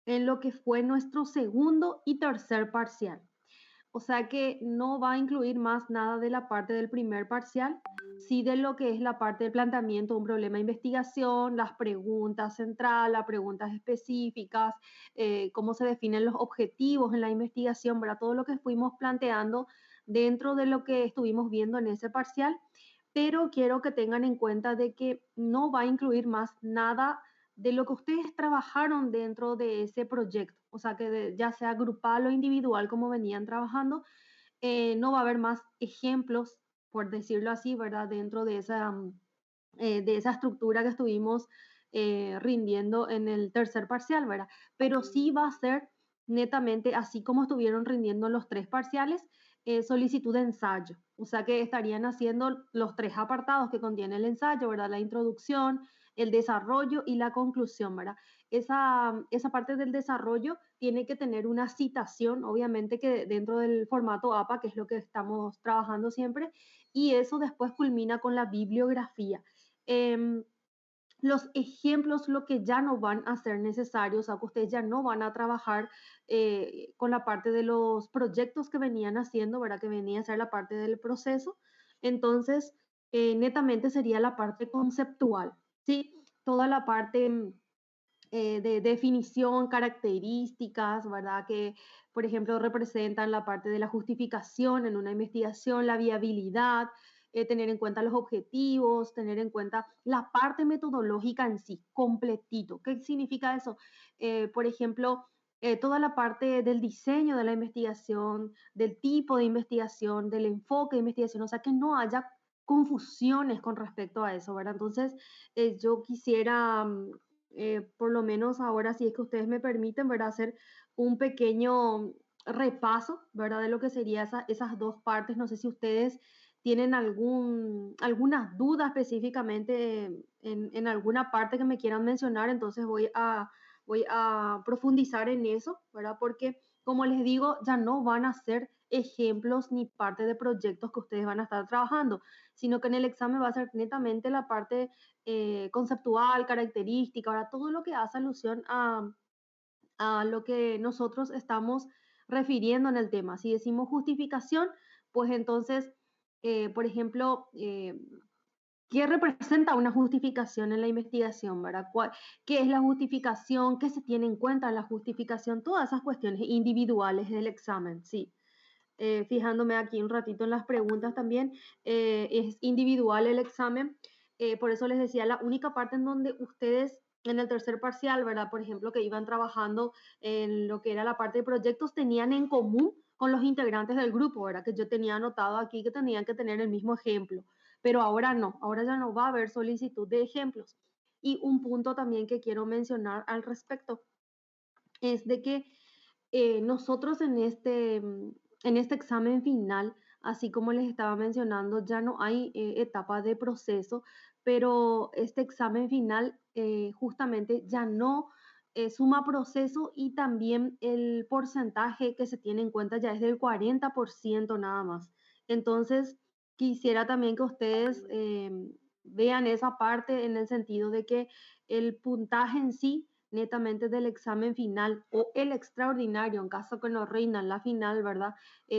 en lo que fue nuestro segundo y tercer parcial. O sea que no va a incluir más nada de la parte del primer parcial, sí de lo que es la parte del planteamiento de un problema de investigación, las preguntas centrales, las preguntas específicas, cómo se definen los objetivos en la investigación, ¿verdad? Todo lo que fuimos planteando dentro de lo que estuvimos viendo en ese parcial, pero quiero que tengan en cuenta de que no va a incluir más nada de lo que ustedes trabajaron dentro de ese proyecto, o sea, que ya sea grupal o individual, como venían trabajando, no va a haber más ejemplos, por decirlo así, ¿verdad? Dentro de esa estructura que estuvimos rindiendo en el tercer parcial, ¿verdad? Pero sí va a ser netamente, así como estuvieron rindiendo los tres parciales, solicitud de ensayo. O sea que estarían haciendo los tres apartados que contiene el ensayo, ¿verdad? La introducción, el desarrollo y la conclusión, ¿verdad? Esa parte del desarrollo tiene que tener una citación, obviamente que dentro del formato APA, que es lo que estamos trabajando siempre, y eso después culmina con la bibliografía. Em, los ejemplos, lo que ya no van a ser necesarios, o sea, que ustedes ya no van a trabajar con la parte de los proyectos que venían haciendo, ¿verdad? Que venía a ser la parte del proceso. Entonces, netamente sería la parte conceptual, ¿sí? Toda la parte de definición, características, ¿verdad? Que, por ejemplo, representan la parte de la justificación en una investigación, la viabilidad, tener en cuenta los objetivos, tener en cuenta la parte metodológica en sí, completito. ¿Qué significa eso? Por ejemplo, toda la parte del diseño de la investigación, del tipo de investigación, del enfoque de investigación, o sea, que no haya confusiones con respecto a eso, ¿verdad? Entonces, yo quisiera por lo menos ahora, si es que ustedes me permiten, ¿verdad? Hacer un pequeño repaso, ¿verdad? De lo que serían esas dos partes. No sé si ustedes tienen alguna duda específicamente en alguna parte que me quieran mencionar, entonces voy a profundizar en eso, ¿verdad? Porque, como les digo, ya no van a ser ejemplos ni parte de proyectos que ustedes van a estar trabajando, sino que en el examen va a ser netamente la parte conceptual, característica, ahora todo lo que hace alusión a lo que nosotros estamos refiriendo en el tema. Si decimos justificación, pues entonces, por ejemplo, ¿qué representa una justificación en la investigación? ¿Verdad? ¿Qué es la justificación? ¿Qué se tiene en cuenta en la justificación? Todas esas cuestiones individuales del examen, sí. Fijándome aquí un ratito en las preguntas también, es individual el examen, por eso les decía, la única parte en donde ustedes en el tercer parcial, ¿verdad? Por ejemplo, que iban trabajando en lo que era la parte de proyectos, tenían en común con los integrantes del grupo, ¿verdad? Que yo tenía anotado aquí que tenían que tener el mismo ejemplo, pero ahora no, ahora ya no va a haber solicitud de ejemplos. Y un punto también que quiero mencionar al respecto es de que nosotros en este examen final, así como les estaba mencionando, ya no hay etapa de proceso, pero este examen final justamente ya no suma proceso y también el porcentaje que se tiene en cuenta ya es del 40% nada más. Entonces, quisiera también que ustedes vean esa parte en el sentido de que el puntaje en sí netamente del examen final o el extraordinario, en caso que no rindan la final, ¿verdad?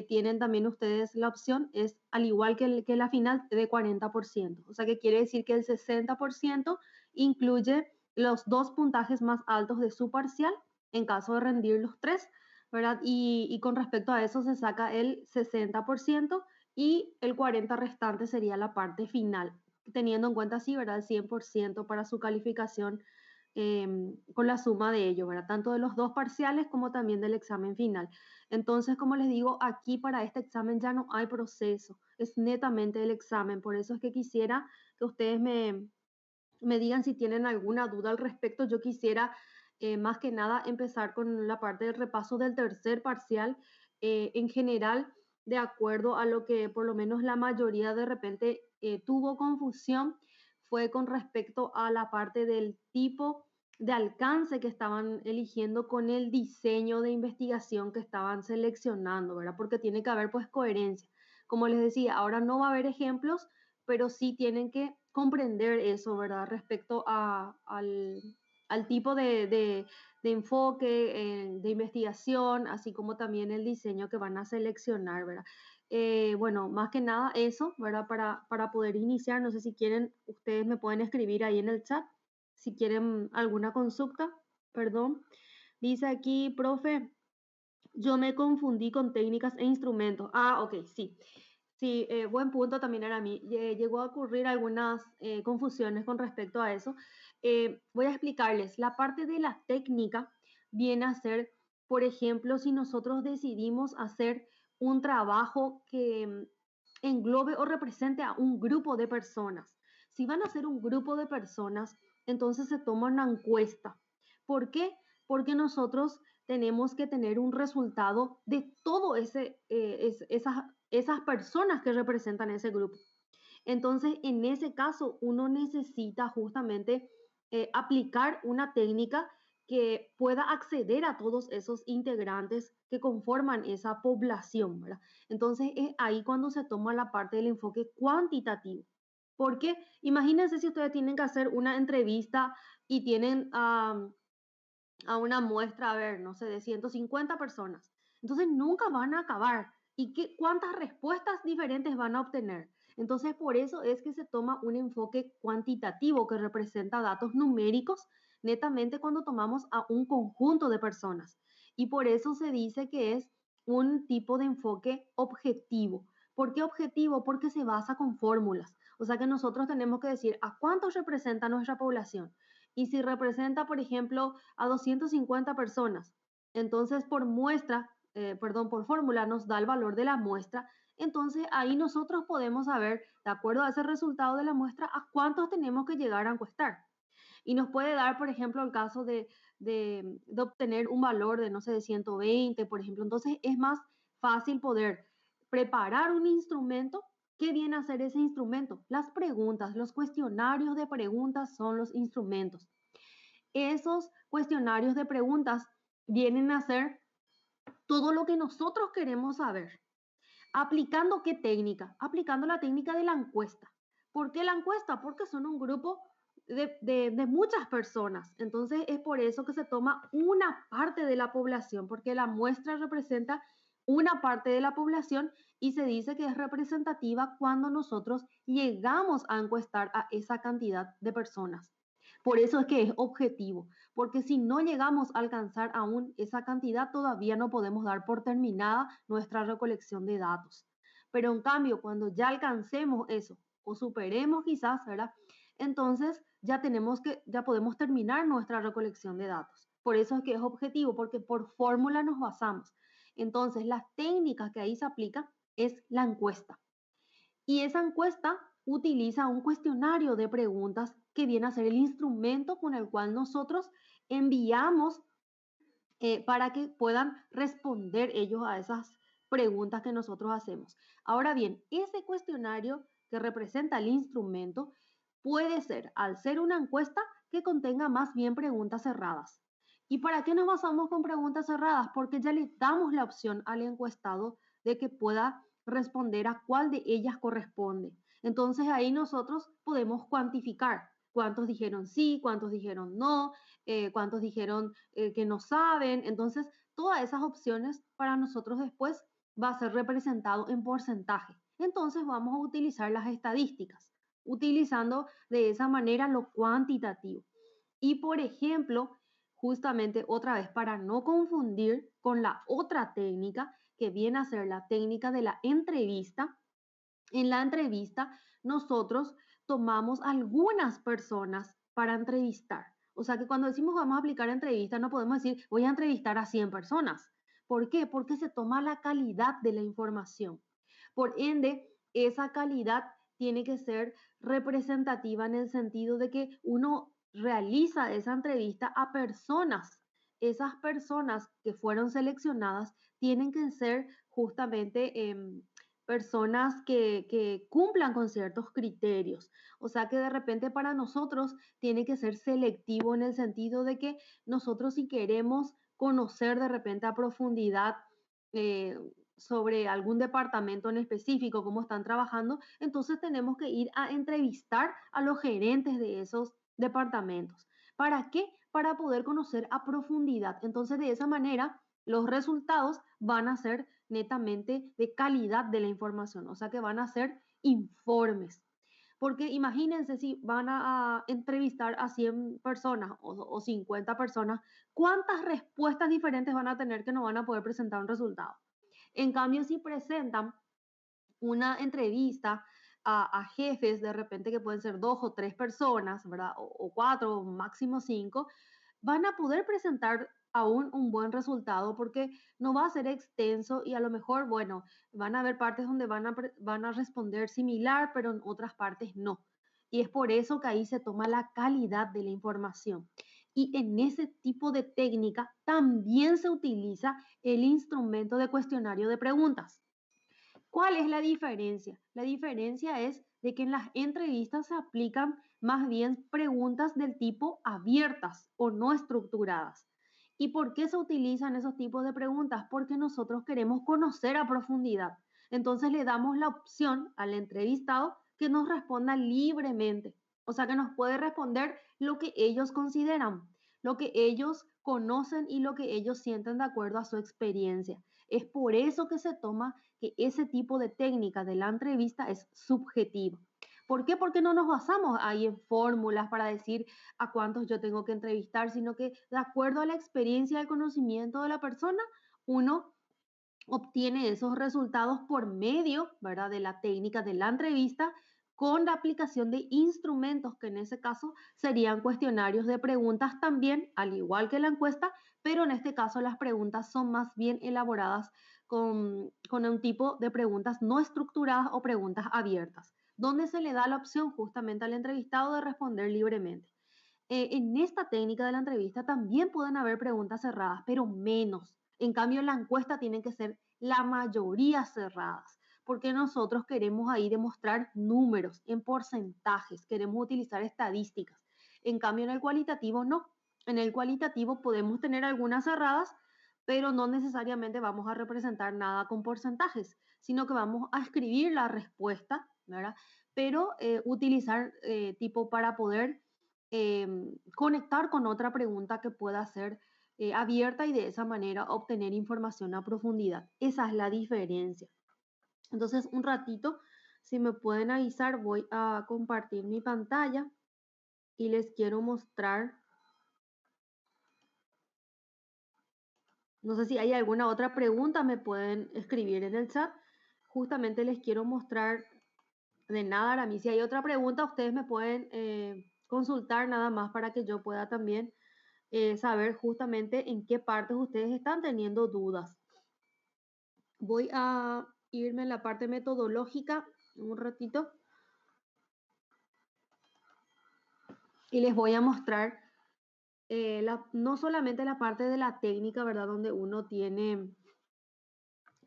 Tienen también ustedes la opción, es al igual que la final, de 40%. O sea que quiere decir que el 60% incluye los dos puntajes más altos de su parcial, en caso de rendir los tres, ¿verdad? Y con respecto a eso se saca el 60% y el 40% restante sería la parte final, teniendo en cuenta así, ¿verdad? El 100% para su calificación con la suma de ello, ¿verdad? Tanto de los dos parciales como también del examen final. Entonces, como les digo, aquí para este examen ya no hay proceso, es netamente el examen. Por eso es que quisiera que ustedes me digan si tienen alguna duda al respecto. Yo quisiera más que nada empezar con la parte del repaso del tercer parcial. En general, de acuerdo a lo que por lo menos la mayoría de repente tuvo confusión, fue con respecto a la parte del tipo de alcance que estaban eligiendo con el diseño de investigación que estaban seleccionando, ¿verdad? Porque tiene que haber pues coherencia. Como les decía, ahora no va a haber ejemplos, pero sí tienen que comprender eso, ¿verdad? Respecto al tipo de enfoque, de investigación, así como también el diseño que van a seleccionar, ¿verdad? Bueno, más que nada eso, ¿verdad? Para poder iniciar, no sé si quieren, ustedes me pueden escribir ahí en el chat, si quieren alguna consulta, perdón. Dice aquí, profe, yo me confundí con técnicas e instrumentos. Ah, ok, sí. Sí, buen punto también era mí. Llegó a ocurrir algunas confusiones con respecto a eso. Voy a explicarles. La parte de la técnica viene a ser, por ejemplo, si nosotros decidimos hacer un trabajo que englobe o represente a un grupo de personas. Si van a ser un grupo de personas, entonces se toma una encuesta. ¿Por qué? Porque nosotros tenemos que tener un resultado de todo esas personas que representan ese grupo. Entonces, en ese caso, uno necesita justamente aplicar una técnica que pueda acceder a todos esos integrantes que conforman esa población, ¿verdad? Entonces, es ahí cuando se toma la parte del enfoque cuantitativo. Porque imagínense si ustedes tienen que hacer una entrevista y tienen a una muestra, a ver, no sé, de 150 personas. Entonces nunca van a acabar. ¿Y cuántas respuestas diferentes van a obtener? Entonces por eso es que se toma un enfoque cuantitativo que representa datos numéricos netamente cuando tomamos a un conjunto de personas. Y por eso se dice que es un tipo de enfoque objetivo. ¿Por qué objetivo? Porque se basa con fórmulas. O sea que nosotros tenemos que decir a cuántos representa nuestra población. Y si representa, por ejemplo, a 250 personas, entonces por muestra, perdón, por fórmula nos da el valor de la muestra. Entonces ahí nosotros podemos saber, de acuerdo a ese resultado de la muestra, a cuántos tenemos que llegar a encuestar. Y nos puede dar, por ejemplo, el caso de obtener un valor de, no sé, de 120, por ejemplo. Entonces es más fácil poder preparar un instrumento. ¿Qué viene a hacer ese instrumento? Las preguntas, los cuestionarios de preguntas son los instrumentos. Esos cuestionarios de preguntas vienen a ser todo lo que nosotros queremos saber. ¿Aplicando qué técnica? Aplicando la técnica de la encuesta. ¿Por qué la encuesta? Porque son un grupo de muchas personas. Entonces es por eso que se toma una parte de la población, porque la muestra representa una parte de la población y se dice que es representativa cuando nosotros llegamos a encuestar a esa cantidad de personas. Por eso es que es objetivo, porque si no llegamos a alcanzar aún esa cantidad, todavía no podemos dar por terminada nuestra recolección de datos. Pero en cambio, cuando ya alcancemos eso o superemos quizás, ¿verdad? Entonces ya podemos terminar nuestra recolección de datos. Por eso es que es objetivo, porque por fórmula nos basamos. Entonces, las técnicas que ahí se aplican es la encuesta. Y esa encuesta utiliza un cuestionario de preguntas que viene a ser el instrumento con el cual nosotros enviamos para que puedan responder ellos a esas preguntas que nosotros hacemos. Ahora bien, ese cuestionario que representa el instrumento puede ser, al ser una encuesta, que contenga más bien preguntas cerradas. ¿Y para qué nos basamos con preguntas cerradas? Porque ya le damos la opción al encuestado de que pueda responder a cuál de ellas corresponde. Entonces ahí nosotros podemos cuantificar cuántos dijeron sí, cuántos dijeron no, cuántos dijeron que no saben. Entonces, todas esas opciones para nosotros después va a ser representado en porcentaje. Entonces, vamos a utilizar las estadísticas, utilizando de esa manera lo cuantitativo. Y, por ejemplo, justamente otra vez, para no confundir con la otra técnica, que viene a ser la técnica de la entrevista, en la entrevista nosotros tomamos algunas personas para entrevistar. O sea que cuando decimos vamos a aplicar entrevista, no podemos decir voy a entrevistar a 100 personas. ¿Por qué? Porque se toma la calidad de la información. Por ende, esa calidad tiene que ser representativa en el sentido de que uno realiza esa entrevista a personas. Esas personas que fueron seleccionadas tienen que ser justamente personas que cumplan con ciertos criterios. O sea que de repente para nosotros tiene que ser selectivo en el sentido de que nosotros si queremos conocer de repente a profundidad eh, sobre algún departamento en específico, cómo están trabajando, entonces tenemos que ir a entrevistar a los gerentes de esos departamentos. ¿Para qué? para poder conocer a profundidad. Entonces, de esa manera, los resultados van a ser netamente de calidad de la información, o sea que van a ser informes. Porque imagínense si van a entrevistar a 100 personas o 50 personas, ¿cuántas respuestas diferentes van a tener que no van a poder presentar un resultado? En cambio, si presentan una entrevista a jefes, de repente que pueden ser 2 o 3 personas, ¿verdad? O 4, o máximo 5, van a poder presentar aún un buen resultado porque no va a ser extenso y a lo mejor, bueno, van a haber partes donde van a responder similar, pero en otras partes no. Y es por eso que ahí se toma la calidad de la información. Y en ese tipo de técnica también se utiliza el instrumento de cuestionario de preguntas. ¿Cuál es la diferencia? La diferencia es de que en las entrevistas se aplican más bien preguntas del tipo abiertas o no estructuradas. ¿Y por qué se utilizan esos tipos de preguntas? Porque nosotros queremos conocer a profundidad. Entonces le damos la opción al entrevistado que nos responda libremente. O sea, que nos puede responder lo que ellos consideran, lo que ellos conocen y lo que ellos sienten de acuerdo a su experiencia. Es por eso que se toma que ese tipo de técnica de la entrevista es subjetivo. ¿Por qué? Porque no nos basamos ahí en fórmulas para decir a cuántos yo tengo que entrevistar, sino que de acuerdo a la experiencia y el conocimiento de la persona, uno obtiene esos resultados por medio, ¿verdad?, de la técnica de la entrevista con la aplicación de instrumentos que en ese caso serían cuestionarios de preguntas también, al igual que la encuesta, pero en este caso las preguntas son más bien elaboradas con un tipo de preguntas no estructuradas o preguntas abiertas, donde se le da la opción justamente al entrevistado de responder libremente. En esta técnica de la entrevista también pueden haber preguntas cerradas, pero menos. En cambio, en la encuesta tienen que ser la mayoría cerradas, porque nosotros queremos ahí demostrar números en porcentajes, queremos utilizar estadísticas. En cambio, en el cualitativo no. En el cualitativo podemos tener algunas cerradas, pero no necesariamente vamos a representar nada con porcentajes, sino que vamos a escribir la respuesta, ¿verdad? Pero utilizar tipo para poder conectar con otra pregunta que pueda ser abierta y de esa manera obtener información a profundidad. Esa es la diferencia. Entonces, un ratito, si me pueden avisar, voy a compartir mi pantalla y les quiero mostrar. No sé si hay alguna otra pregunta, me pueden escribir en el chat. Justamente les quiero mostrar de nada, a mí si hay otra pregunta, ustedes me pueden consultar nada más para que yo pueda también saber justamente en qué partes ustedes están teniendo dudas. Voy a irme en la parte metodológica un ratito y les voy a mostrar no solamente la parte de la técnica, ¿verdad? Donde uno tiene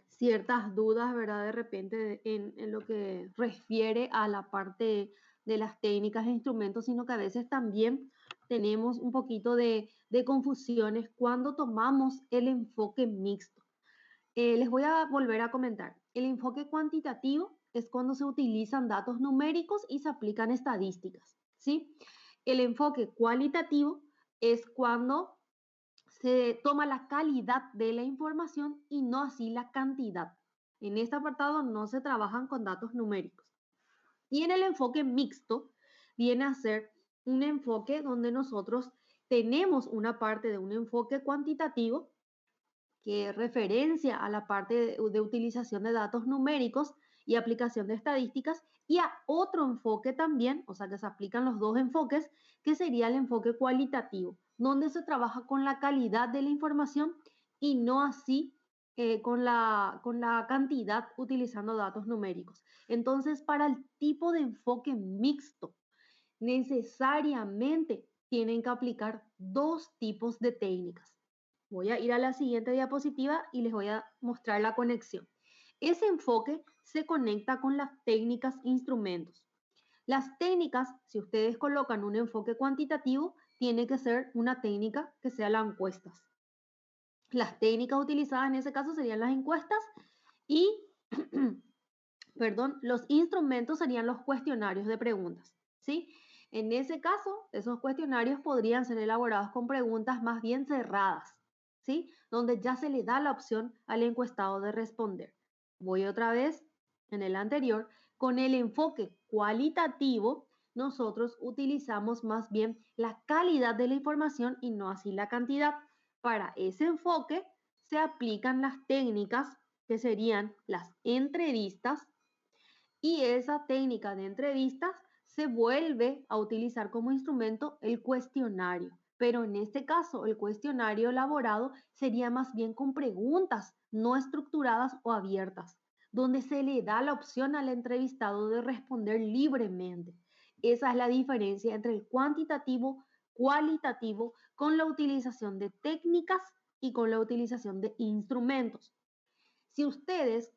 ciertas dudas, ¿verdad? De repente en lo que refiere a la parte de las técnicas e instrumentos, sino que a veces también tenemos un poquito de confusiones cuando tomamos el enfoque mixto. Les voy a volver a comentar. El enfoque cuantitativo es cuando se utilizan datos numéricos y se aplican estadísticas, ¿sí? El enfoque cualitativo es cuando se toma la calidad de la información y no así la cantidad. En este apartado no se trabajan con datos numéricos. Y en el enfoque mixto viene a ser un enfoque donde nosotros tenemos una parte de un enfoque cuantitativo que referencia a la parte de utilización de datos numéricos y aplicación de estadísticas, y a otro enfoque también, o sea que se aplican los dos enfoques, que sería el enfoque cualitativo, donde se trabaja con la calidad de la información y no así con la cantidad utilizando datos numéricos. Entonces, para el tipo de enfoque mixto, necesariamente tienen que aplicar dos tipos de técnicas. Voy a ir a la siguiente diapositiva y les voy a mostrar la conexión. Ese enfoque se conecta con las técnicas e instrumentos. Las técnicas, si ustedes colocan un enfoque cuantitativo, tiene que ser una técnica que sea las encuestas. Las técnicas utilizadas en ese caso serían las encuestas y, perdón, los instrumentos serían los cuestionarios de preguntas, ¿sí? En ese caso, esos cuestionarios podrían ser elaborados con preguntas más bien cerradas, ¿sí? Donde ya se le da la opción al encuestado de responder. Voy otra vez en el anterior. Con el enfoque cualitativo, nosotros utilizamos más bien la calidad de la información y no así la cantidad. Para ese enfoque se aplican las técnicas que serían las entrevistas, y esa técnica de entrevistas se vuelve a utilizar como instrumento el cuestionario. Pero en este caso, el cuestionario elaborado sería más bien con preguntas no estructuradas o abiertas, donde se le da la opción al entrevistado de responder libremente. Esa es la diferencia entre el cuantitativo, cualitativo, con la utilización de técnicas y con la utilización de instrumentos. Si ustedes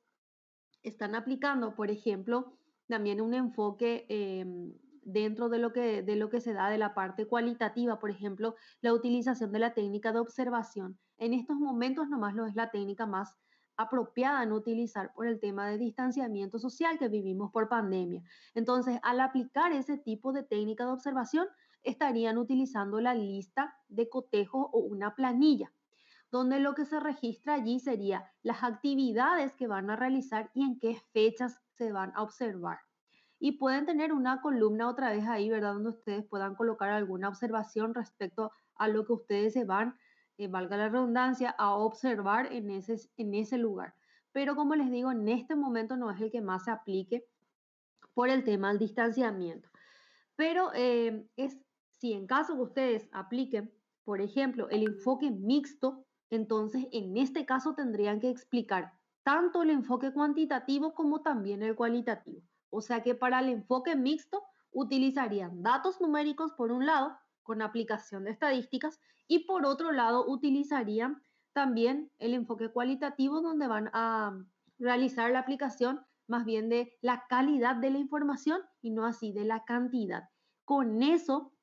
están aplicando, por ejemplo, también un enfoque dentro de lo que se da de la parte cualitativa, por ejemplo, la utilización de la técnica de observación. En estos momentos nomás no es la técnica más apropiada en utilizar por el tema de distanciamiento social que vivimos por pandemia. Entonces, al aplicar ese tipo de técnica de observación, estarían utilizando la lista de cotejo o una planilla, donde lo que se registra allí sería las actividades que van a realizar y en qué fechas se van a observar. Y pueden tener una columna otra vez ahí, ¿verdad? Donde ustedes puedan colocar alguna observación respecto a lo que ustedes se van, valga la redundancia, a observar en ese lugar. Pero como les digo, en este momento no es el que más se aplique por el tema del distanciamiento. Pero si en caso que ustedes apliquen, por ejemplo, el enfoque mixto, entonces en este caso tendrían que explicar tanto el enfoque cuantitativo como también el cualitativo. O sea que para el enfoque mixto utilizarían datos numéricos por un lado, con aplicación de estadísticas, y por otro lado utilizarían también el enfoque cualitativo, donde van a realizar la aplicación más bien de la calidad de la información y no así de la cantidad. Con eso,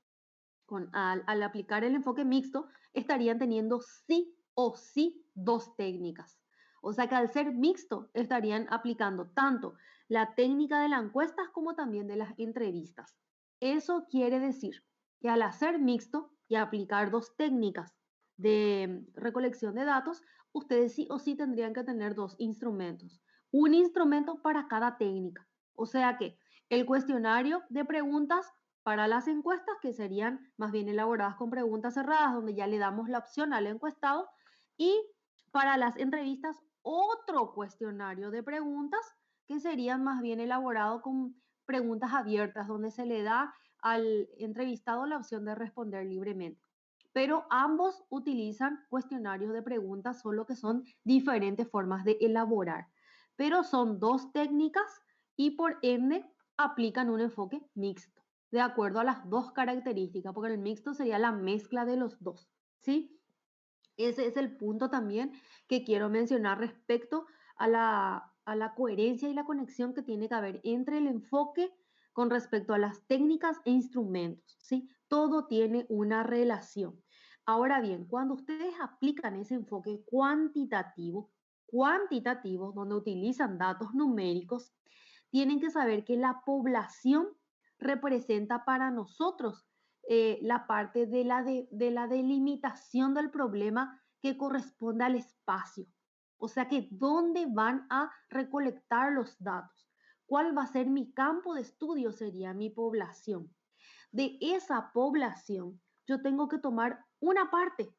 al aplicar el enfoque mixto, estarían teniendo sí o sí dos técnicas. O sea que al ser mixto, estarían aplicando tanto la técnica de la encuesta como también de las entrevistas. Eso quiere decir que al hacer mixto y aplicar dos técnicas de recolección de datos, ustedes sí o sí tendrían que tener dos instrumentos. Un instrumento para cada técnica. O sea que el cuestionario de preguntas para las encuestas, que serían más bien elaboradas con preguntas cerradas, donde ya le damos la opción al encuestado, y para las entrevistas, otro cuestionario de preguntas, que serían más bien elaborado con preguntas abiertas, donde se le da al entrevistado la opción de responder libremente. Pero ambos utilizan cuestionarios de preguntas, solo que son diferentes formas de elaborar. Pero son dos técnicas y por ende aplican un enfoque mixto, de acuerdo a las dos características, porque el mixto sería la mezcla de los dos, ¿sí? Ese es el punto también que quiero mencionar respecto a la coherencia y la conexión que tiene que haber entre el enfoque con respecto a las técnicas e instrumentos, ¿sí? Todo tiene una relación. Ahora bien, cuando ustedes aplican ese enfoque cuantitativo, donde utilizan datos numéricos, tienen que saber que la población representa para nosotros la parte de la delimitación del problema que corresponde al espacio. O sea que, ¿dónde van a recolectar los datos? ¿Cuál va a ser mi campo de estudio? Sería mi población. De esa población, yo tengo que tomar una parte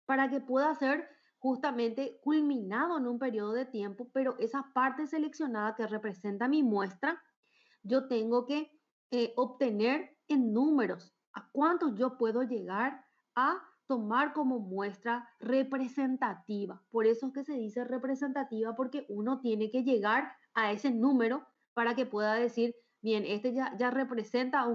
para que pueda ser justamente culminado en un periodo de tiempo, pero esa parte seleccionada que representa mi muestra, yo tengo que obtener en números a cuántos yo puedo llegar a tomar como muestra representativa. Por eso es que se dice representativa, porque uno tiene que llegar a ese número para que pueda decir, bien, este ya representa a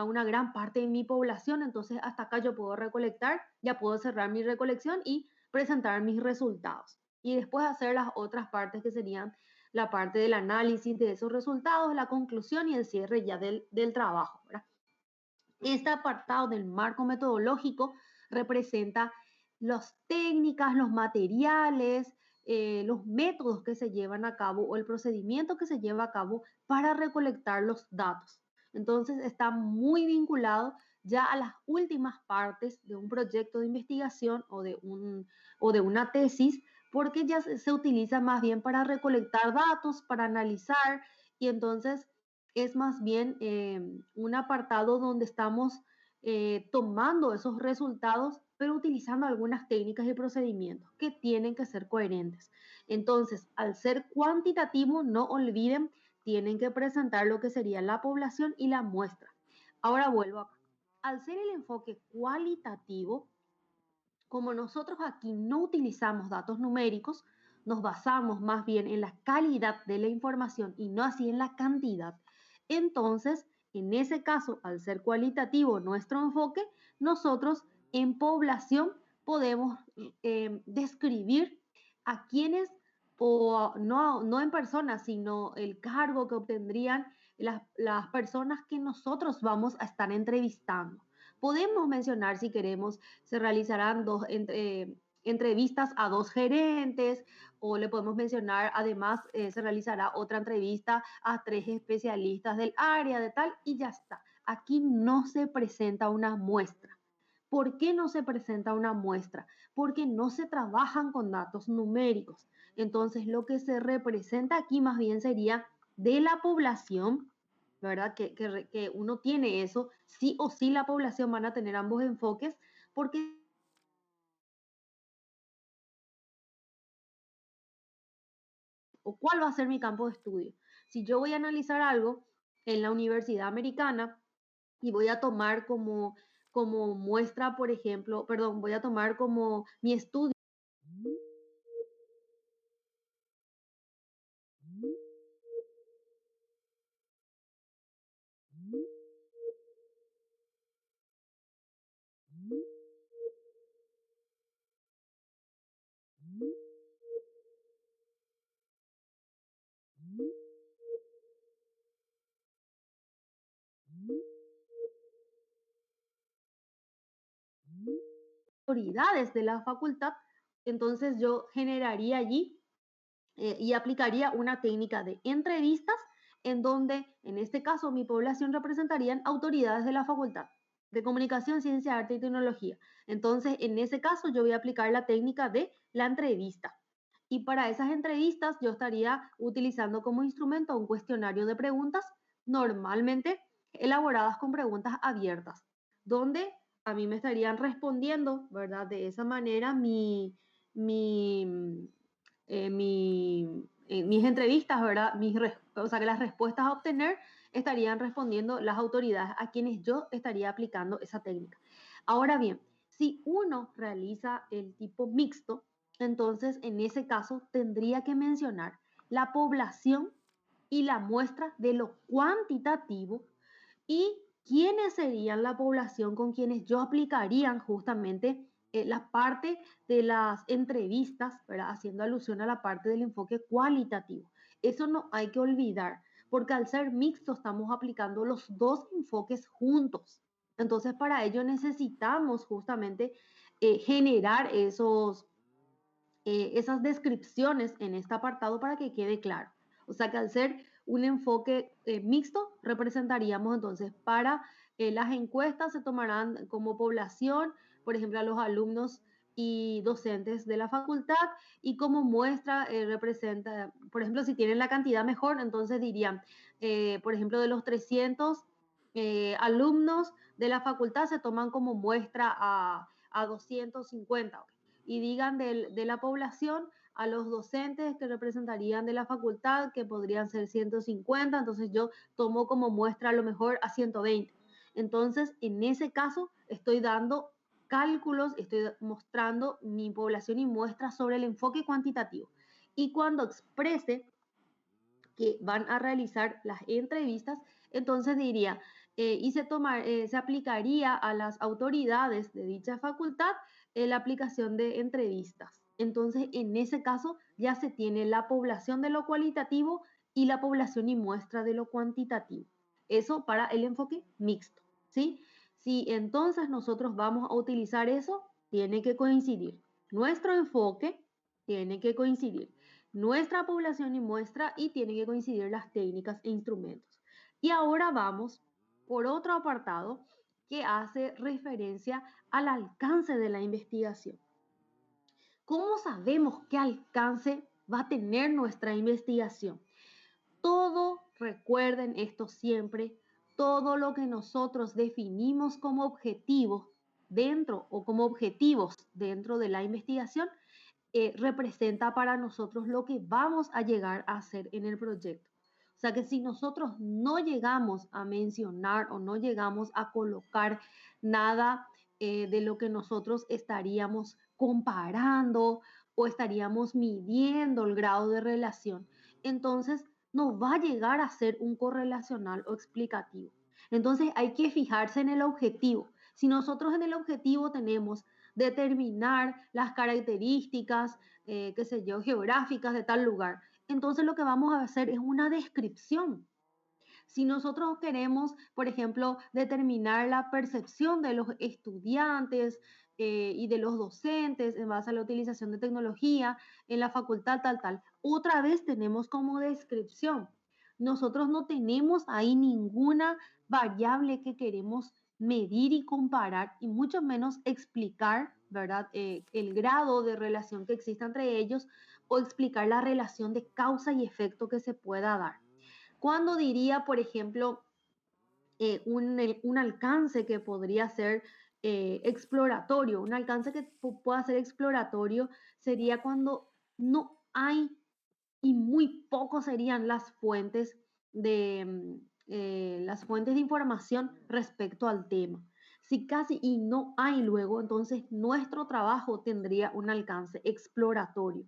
una gran parte de mi población, entonces hasta acá yo puedo recolectar, ya puedo cerrar mi recolección y presentar mis resultados. Y después hacer las otras partes que serían la parte del análisis de esos resultados, la conclusión y el cierre ya del trabajo, ¿verdad? Este apartado del marco metodológico representa las técnicas, los materiales, los métodos que se llevan a cabo o el procedimiento que se lleva a cabo para recolectar los datos. Entonces está muy vinculado ya a las últimas partes de un proyecto de investigación o de una tesis, porque ya se utiliza más bien para recolectar datos, para analizar, y entonces es más bien un apartado donde estamos tomando esos resultados, pero utilizando algunas técnicas y procedimientos que tienen que ser coherentes. Entonces, al ser cuantitativo, no olviden, tienen que presentar lo que sería la población y la muestra. Ahora vuelvo acá. Al ser el enfoque cualitativo, como nosotros aquí no utilizamos datos numéricos, nos basamos más bien en la calidad de la información y no así en la cantidad. Entonces, en ese caso, al ser cualitativo nuestro enfoque, nosotros en población podemos describir a quienes, o no en personas, sino el cargo que obtendrían las personas que nosotros vamos a estar entrevistando. Podemos mencionar, si queremos, se realizarán entrevistas a 2 gerentes, o le podemos mencionar, además, se realizará otra entrevista a 3 especialistas del área de tal, y ya está. Aquí no se presenta una muestra. ¿Por qué no se presenta una muestra? Porque no se trabajan con datos numéricos. Entonces, lo que se representa aquí más bien sería de la población, ¿verdad? Que uno tiene eso, sí o sí la población van a tener ambos enfoques, porque o cuál va a ser mi campo de estudio. Si yo voy a analizar algo en la universidad americana y voy a tomar como muestra, por ejemplo, perdón, voy a tomar como mi estudio autoridades de la facultad, entonces yo generaría allí y aplicaría una técnica de entrevistas en donde, en este caso, mi población representarían autoridades de la facultad de comunicación, ciencia, arte y tecnología. Entonces, en ese caso, yo voy a aplicar la técnica de la entrevista. Y para esas entrevistas, yo estaría utilizando como instrumento un cuestionario de preguntas, normalmente elaboradas con preguntas abiertas, donde a mí me estarían respondiendo, ¿verdad? De esa manera mi, mis entrevistas, ¿verdad? O sea, que las respuestas a obtener estarían respondiendo las autoridades a quienes yo estaría aplicando esa técnica. Ahora bien, si uno realiza el tipo mixto, entonces en ese caso tendría que mencionar la población y la muestra de lo cuantitativo y quiénes serían la población con quienes yo aplicarían justamente la parte de las entrevistas, ¿verdad? Haciendo alusión a la parte del enfoque cualitativo. Eso no hay que olvidar, porque al ser mixto estamos aplicando los dos enfoques juntos. Entonces, para ello necesitamos justamente generar esas descripciones en este apartado para que quede claro. O sea que al ser un enfoque mixto, representaríamos entonces para las encuestas se tomarán como población, por ejemplo, a los alumnos y docentes de la facultad, y como muestra representa, por ejemplo, si tienen la cantidad mejor, entonces dirían, por ejemplo, de los 300 alumnos de la facultad se toman como muestra a 250, y digan de la población a los docentes que representarían de la facultad, que podrían ser 150, entonces yo tomo como muestra a lo mejor a 120. Entonces, en ese caso, estoy dando cálculos, estoy mostrando mi población y muestra sobre el enfoque cuantitativo. Y cuando exprese que van a realizar las entrevistas, entonces diría, se aplicaría a las autoridades de dicha facultad la aplicación de entrevistas. Entonces, en ese caso, ya se tiene la población de lo cualitativo y la población y muestra de lo cuantitativo. Eso para el enfoque mixto, ¿sí? Si entonces nosotros vamos a utilizar eso, tiene que coincidir. Nuestro enfoque tiene que coincidir nuestra población y muestra, y tienen que coincidir las técnicas e instrumentos. Y ahora vamos por otro apartado que hace referencia al alcance de la investigación. ¿Cómo sabemos qué alcance va a tener nuestra investigación? Todo, recuerden esto siempre, todo lo que nosotros definimos como objetivos dentro o como objetivos dentro de la investigación representa para nosotros lo que vamos a llegar a hacer en el proyecto. O sea que si nosotros no llegamos a mencionar o no llegamos a colocar nada de lo que nosotros estaríamos comparando o estaríamos midiendo el grado de relación, entonces no va a llegar a ser un correlacional o explicativo. Entonces hay que fijarse en el objetivo. Si nosotros en el objetivo tenemos determinar las características, qué sé yo, geográficas de tal lugar, entonces lo que vamos a hacer es una descripción. Si nosotros queremos, por ejemplo, determinar la percepción de los estudiantes y de los docentes en base a la utilización de tecnología en la facultad tal, otra vez tenemos como descripción. Nosotros no tenemos ahí ninguna variable que queremos medir y comparar y mucho menos explicar, ¿verdad? El grado de relación que existe entre ellos o explicar la relación de causa y efecto que se pueda dar. ¿Cuándo diría, por ejemplo, un alcance que podría ser exploratorio? Un alcance que pueda ser exploratorio sería cuando no hay y muy pocos serían las fuentes de información respecto al tema. Si casi y no hay luego, entonces nuestro trabajo tendría un alcance exploratorio.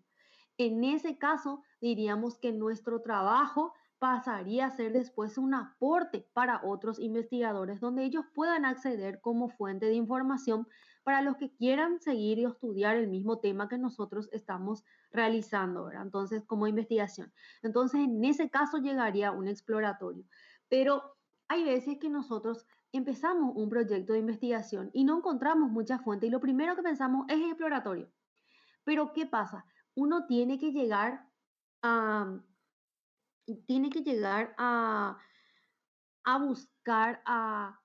En ese caso, diríamos que nuestro trabajo pasaría a ser después un aporte para otros investigadores donde ellos puedan acceder como fuente de información para los que quieran seguir y estudiar el mismo tema que nosotros estamos realizando, ¿verdad? Entonces, como investigación. Entonces, en ese caso llegaría un exploratorio. Pero hay veces que nosotros empezamos un proyecto de investigación y no encontramos mucha fuente y lo primero que pensamos es exploratorio. Pero ¿qué pasa? Uno a, tiene que llegar a buscar, a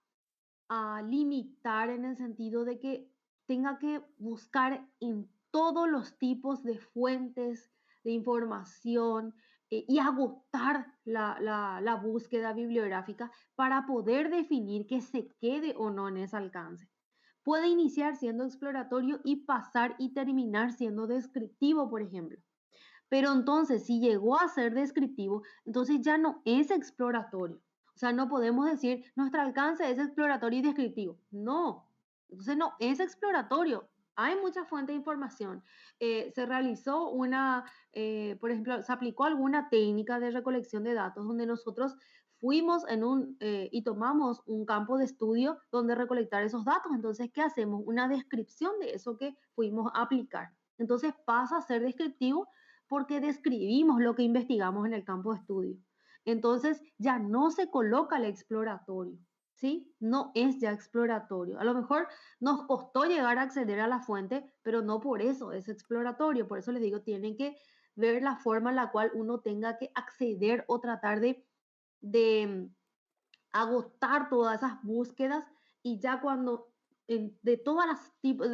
limitar en el sentido de que tenga que buscar en todos los tipos de fuentes de información y agotar la búsqueda bibliográfica para poder definir que se quede o no en ese alcance. Puede iniciar siendo exploratorio y pasar y terminar siendo descriptivo, por ejemplo. Pero entonces, si llegó a ser descriptivo, entonces ya no es exploratorio. O sea, no podemos decir nuestro alcance es exploratorio y descriptivo. No, entonces no es exploratorio. Hay mucha fuente de información. Se realizó por ejemplo, se aplicó alguna técnica de recolección de datos donde nosotros fuimos y tomamos un campo de estudio donde recolectar esos datos. Entonces, ¿qué hacemos? Una descripción de eso que fuimos a aplicar. Entonces pasa a ser descriptivo porque describimos lo que investigamos en el campo de estudio. Entonces ya no se coloca el exploratorio, ¿sí? No es ya exploratorio. A lo mejor nos costó llegar a acceder a la fuente, pero no por eso es exploratorio. Por eso les digo, tienen que ver la forma en la cual uno tenga que acceder o tratar de agotar todas esas búsquedas y ya cuando de todos los tipos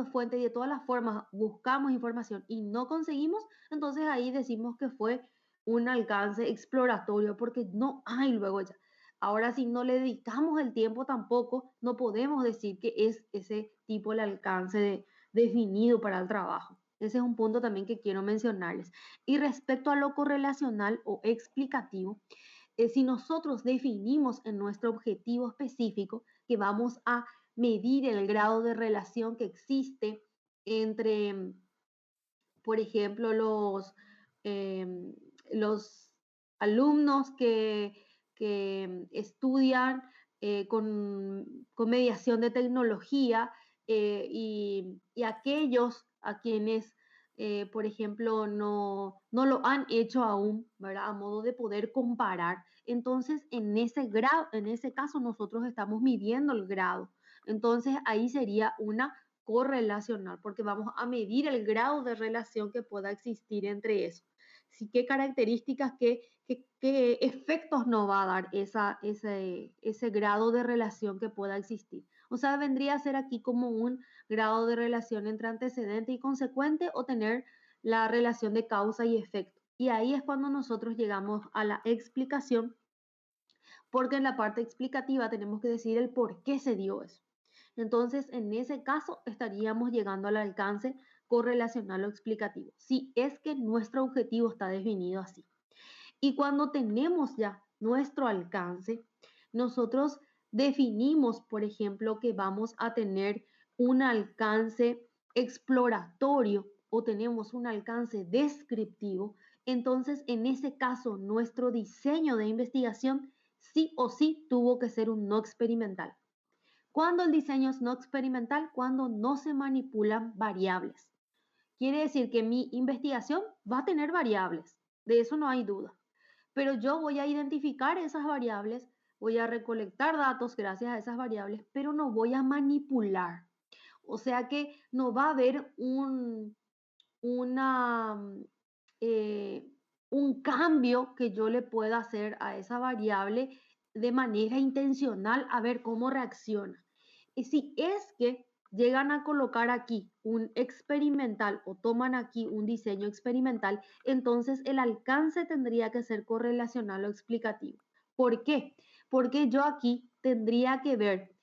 de fuentes y de todas las formas buscamos información y no conseguimos, entonces ahí decimos que fue un alcance exploratorio porque no hay luego ya. Ahora, si no le dedicamos el tiempo tampoco, no podemos decir que es ese tipo el alcance definido para el trabajo. Ese es un punto también que quiero mencionarles. Y respecto a lo correlacional o explicativo, si nosotros definimos en nuestro objetivo específico que vamos a medir el grado de relación que existe entre, por ejemplo, los alumnos que estudian con mediación de tecnología y aquellos a quienes, por ejemplo, no lo han hecho aún, ¿verdad? A modo de poder comparar. Entonces, en ese caso, nosotros estamos midiendo el grado. Entonces, ahí sería una correlacional, porque vamos a medir el grado de relación que pueda existir entre eso. si qué características, qué efectos nos va a dar ese grado de relación que pueda existir. O sea, vendría a ser aquí como un grado de relación entre antecedente y consecuente o tener la relación de causa y efecto. Y ahí es cuando nosotros llegamos a la explicación, porque en la parte explicativa tenemos que decir el por qué se dio eso. Entonces, en ese caso, estaríamos llegando al alcance correlacional o explicativo, si es que nuestro objetivo está definido así. Y cuando tenemos ya nuestro alcance, nosotros definimos, por ejemplo, que vamos a tener un alcance exploratorio o tenemos un alcance descriptivo. Entonces, en ese caso, nuestro diseño de investigación sí o sí tuvo que ser un no experimental. ¿Cuándo el diseño es no experimental? Cuando no se manipulan variables. Quiere decir que mi investigación va a tener variables, de eso no hay duda. Pero yo voy a identificar esas variables, voy a recolectar datos gracias a esas variables, pero no voy a manipular. O sea que no va a haber una, eh, un cambio que yo le pueda hacer a esa variable de manera intencional a ver cómo reacciona. Y si es que llegan a colocar aquí un experimental o toman aquí un diseño experimental, entonces el alcance tendría que ser correlacional o explicativo. ¿Por qué? Porque yo aquí tendría que ver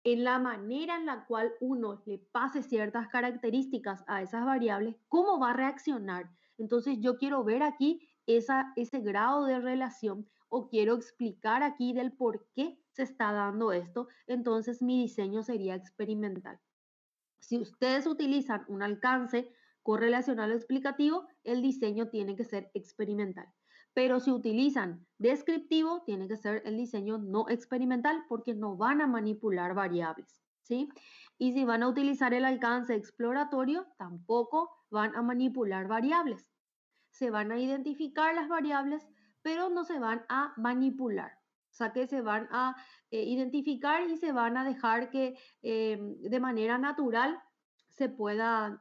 en la manera en la cual uno le pase ciertas características a esas variables, cómo va a reaccionar. Entonces yo quiero ver aquí ese grado de relación o quiero explicar aquí del por qué se está dando esto, entonces mi diseño sería experimental. Si ustedes utilizan un alcance correlacional o explicativo, el diseño tiene que ser experimental. Pero si utilizan descriptivo, tiene que ser el diseño no experimental porque no van a manipular variables, ¿sí? Y si van a utilizar el alcance exploratorio, tampoco van a manipular variables. Se van a identificar las variables, pero no se van a manipular. O sea que se van a identificar y se van a dejar que de manera natural se pueda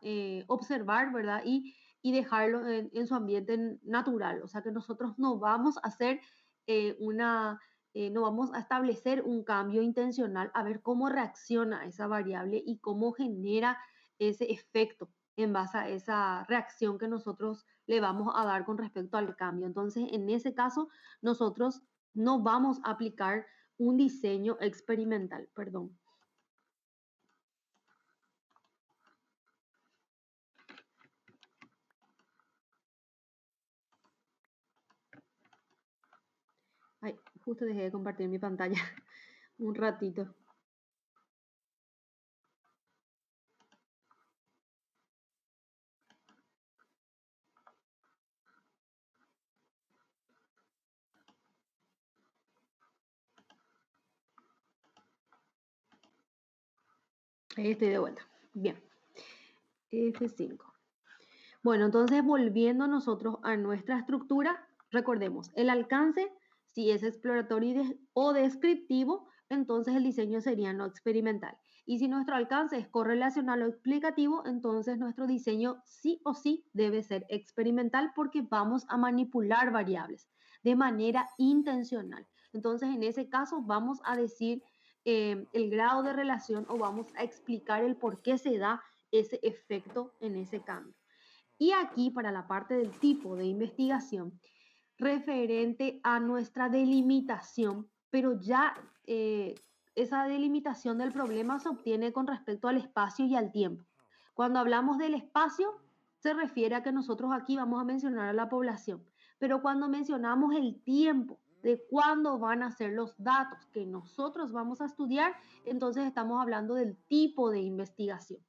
observar, ¿verdad? Y dejarlo en su ambiente natural. O sea que nosotros no vamos a hacer no vamos a establecer un cambio intencional a ver cómo reacciona esa variable y cómo genera ese efecto en base a esa reacción que nosotros le vamos a dar con respecto al cambio. Entonces, en ese caso, nosotros no vamos a aplicar un diseño experimental, perdón. Ay, justo dejé de compartir mi pantalla un ratito. Ahí estoy de vuelta. Bien. F5. Bueno, entonces volviendo nosotros a nuestra estructura, recordemos, el alcance, si es exploratorio o descriptivo, entonces el diseño sería no experimental. Y si nuestro alcance es correlacional o explicativo, entonces nuestro diseño sí o sí debe ser experimental porque vamos a manipular variables de manera intencional. Entonces, en ese caso, vamos a decir el grado de relación o vamos a explicar el por qué se da ese efecto en ese cambio. Y aquí para la parte del tipo de investigación, referente a nuestra delimitación, pero ya esa delimitación del problema se obtiene con respecto al espacio y al tiempo. Cuando hablamos del espacio, se refiere a que nosotros aquí vamos a mencionar a la población, pero cuando mencionamos el tiempo de cuándo van a ser los datos que nosotros vamos a estudiar, entonces estamos hablando del tipo de investigación.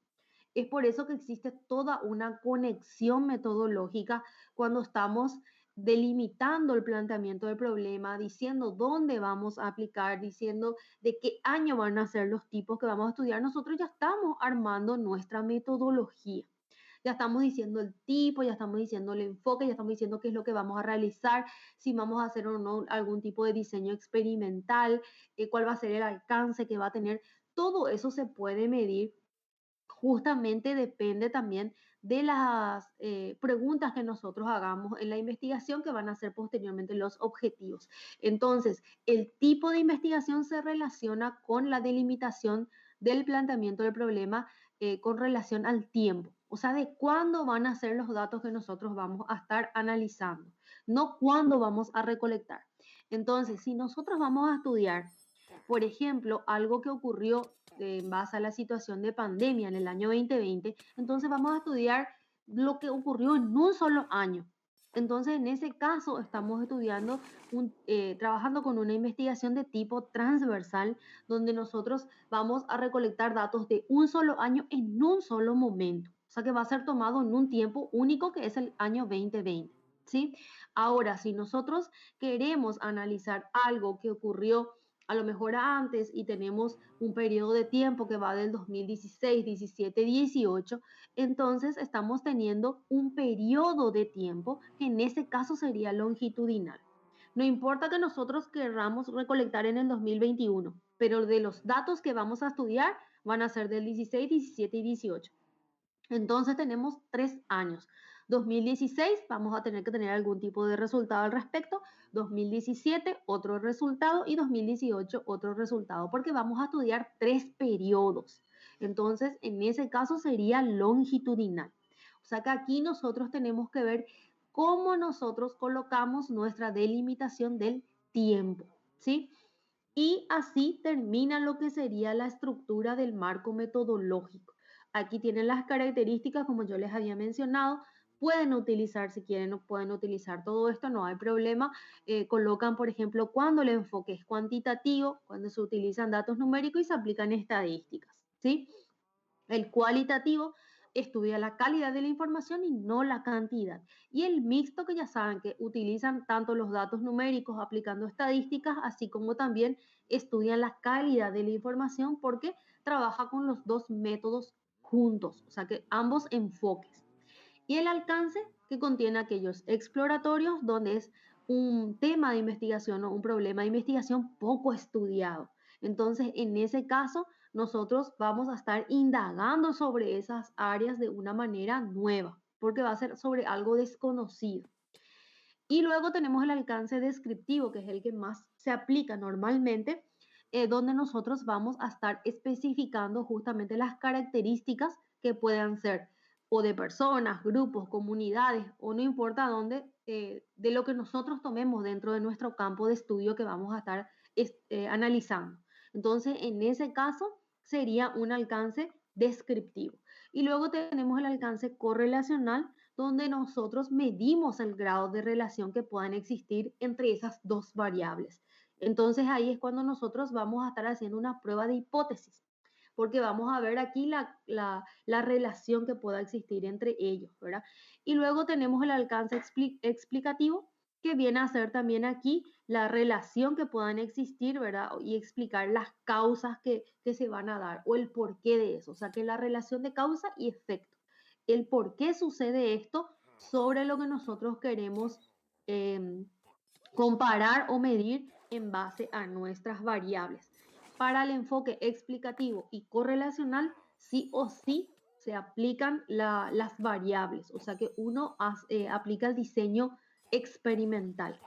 Es por eso que existe toda una conexión metodológica cuando estamos delimitando el planteamiento del problema, diciendo dónde vamos a aplicar, diciendo de qué año van a ser los tipos que vamos a estudiar. Nosotros ya estamos armando nuestra metodología. Ya estamos diciendo el tipo, ya estamos diciendo el enfoque, ya estamos diciendo qué es lo que vamos a realizar, si vamos a hacer o no algún tipo de diseño experimental, cuál va a ser el alcance que va a tener. Todo eso se puede medir. Justamente depende también de las preguntas que nosotros hagamos en la investigación, que van a ser posteriormente los objetivos. Entonces, el tipo de investigación se relaciona con la delimitación del planteamiento del problema con relación al tiempo, o sea, de cuándo van a ser los datos que nosotros vamos a estar analizando, no cuándo vamos a recolectar. Entonces, si nosotros vamos a estudiar, por ejemplo, algo que ocurrió en base a la situación de pandemia en el año 2020, entonces vamos a estudiar lo que ocurrió en un solo año. Entonces, en ese caso, estamos estudiando, trabajando con una investigación de tipo transversal, donde nosotros vamos a recolectar datos de un solo año en un solo momento. O sea, que va a ser tomado en un tiempo único, que es el año 2020. ¿Sí? Ahora, si nosotros queremos analizar algo que ocurrió a lo mejor antes y tenemos un periodo de tiempo que va del 2016, 17, 18, entonces estamos teniendo un periodo de tiempo que en ese caso sería longitudinal. No importa que nosotros querramos recolectar en el 2021, pero de los datos que vamos a estudiar van a ser del 16, 17 y 18. Entonces tenemos 3 años. 2016 vamos a tener que tener algún tipo de resultado al respecto, 2017 otro resultado y 2018 otro resultado, porque vamos a estudiar 3 periodos. Entonces, en ese caso sería longitudinal. O sea que aquí nosotros tenemos que ver cómo nosotros colocamos nuestra delimitación del tiempo, ¿sí? Y así termina lo que sería la estructura del marco metodológico. Aquí tienen las características, como yo les había mencionado. Pueden utilizar, si quieren, pueden utilizar todo esto, no hay problema. Colocan, por ejemplo, cuando el enfoque es cuantitativo, cuando se utilizan datos numéricos y se aplican estadísticas, ¿sí? El cualitativo estudia la calidad de la información y no la cantidad. Y el mixto, que ya saben que utilizan tanto los datos numéricos aplicando estadísticas, así como también estudian la calidad de la información, porque trabaja con los dos métodos juntos, o sea que ambos enfoques. Y el alcance, que contiene aquellos exploratorios, donde es un tema de investigación o un problema de investigación poco estudiado. Entonces, en ese caso, nosotros vamos a estar indagando sobre esas áreas de una manera nueva, porque va a ser sobre algo desconocido. Y luego tenemos el alcance descriptivo, que es el que más se aplica normalmente, donde nosotros vamos a estar especificando justamente las características que puedan ser o de personas, grupos, comunidades, o no importa dónde, de lo que nosotros tomemos dentro de nuestro campo de estudio que vamos a estar analizando. Entonces, en ese caso, sería un alcance descriptivo. Y luego tenemos el alcance correlacional, donde nosotros medimos el grado de relación que puedan existir entre esas dos variables. Entonces ahí es cuando nosotros vamos a estar haciendo una prueba de hipótesis, porque vamos a ver aquí la relación que pueda existir entre ellos, ¿verdad? Y luego tenemos el alcance explicativo, que viene a ser también aquí la relación que puedan existir, ¿verdad? Y explicar las causas que se van a dar o el porqué de eso, o sea, que la relación de causa y efecto, el por qué sucede esto sobre lo que nosotros queremos eh, comparar o medir en base a nuestras variables. Para el enfoque explicativo y correlacional, sí o sí se aplican las variables, o sea que uno aplica el diseño experimental.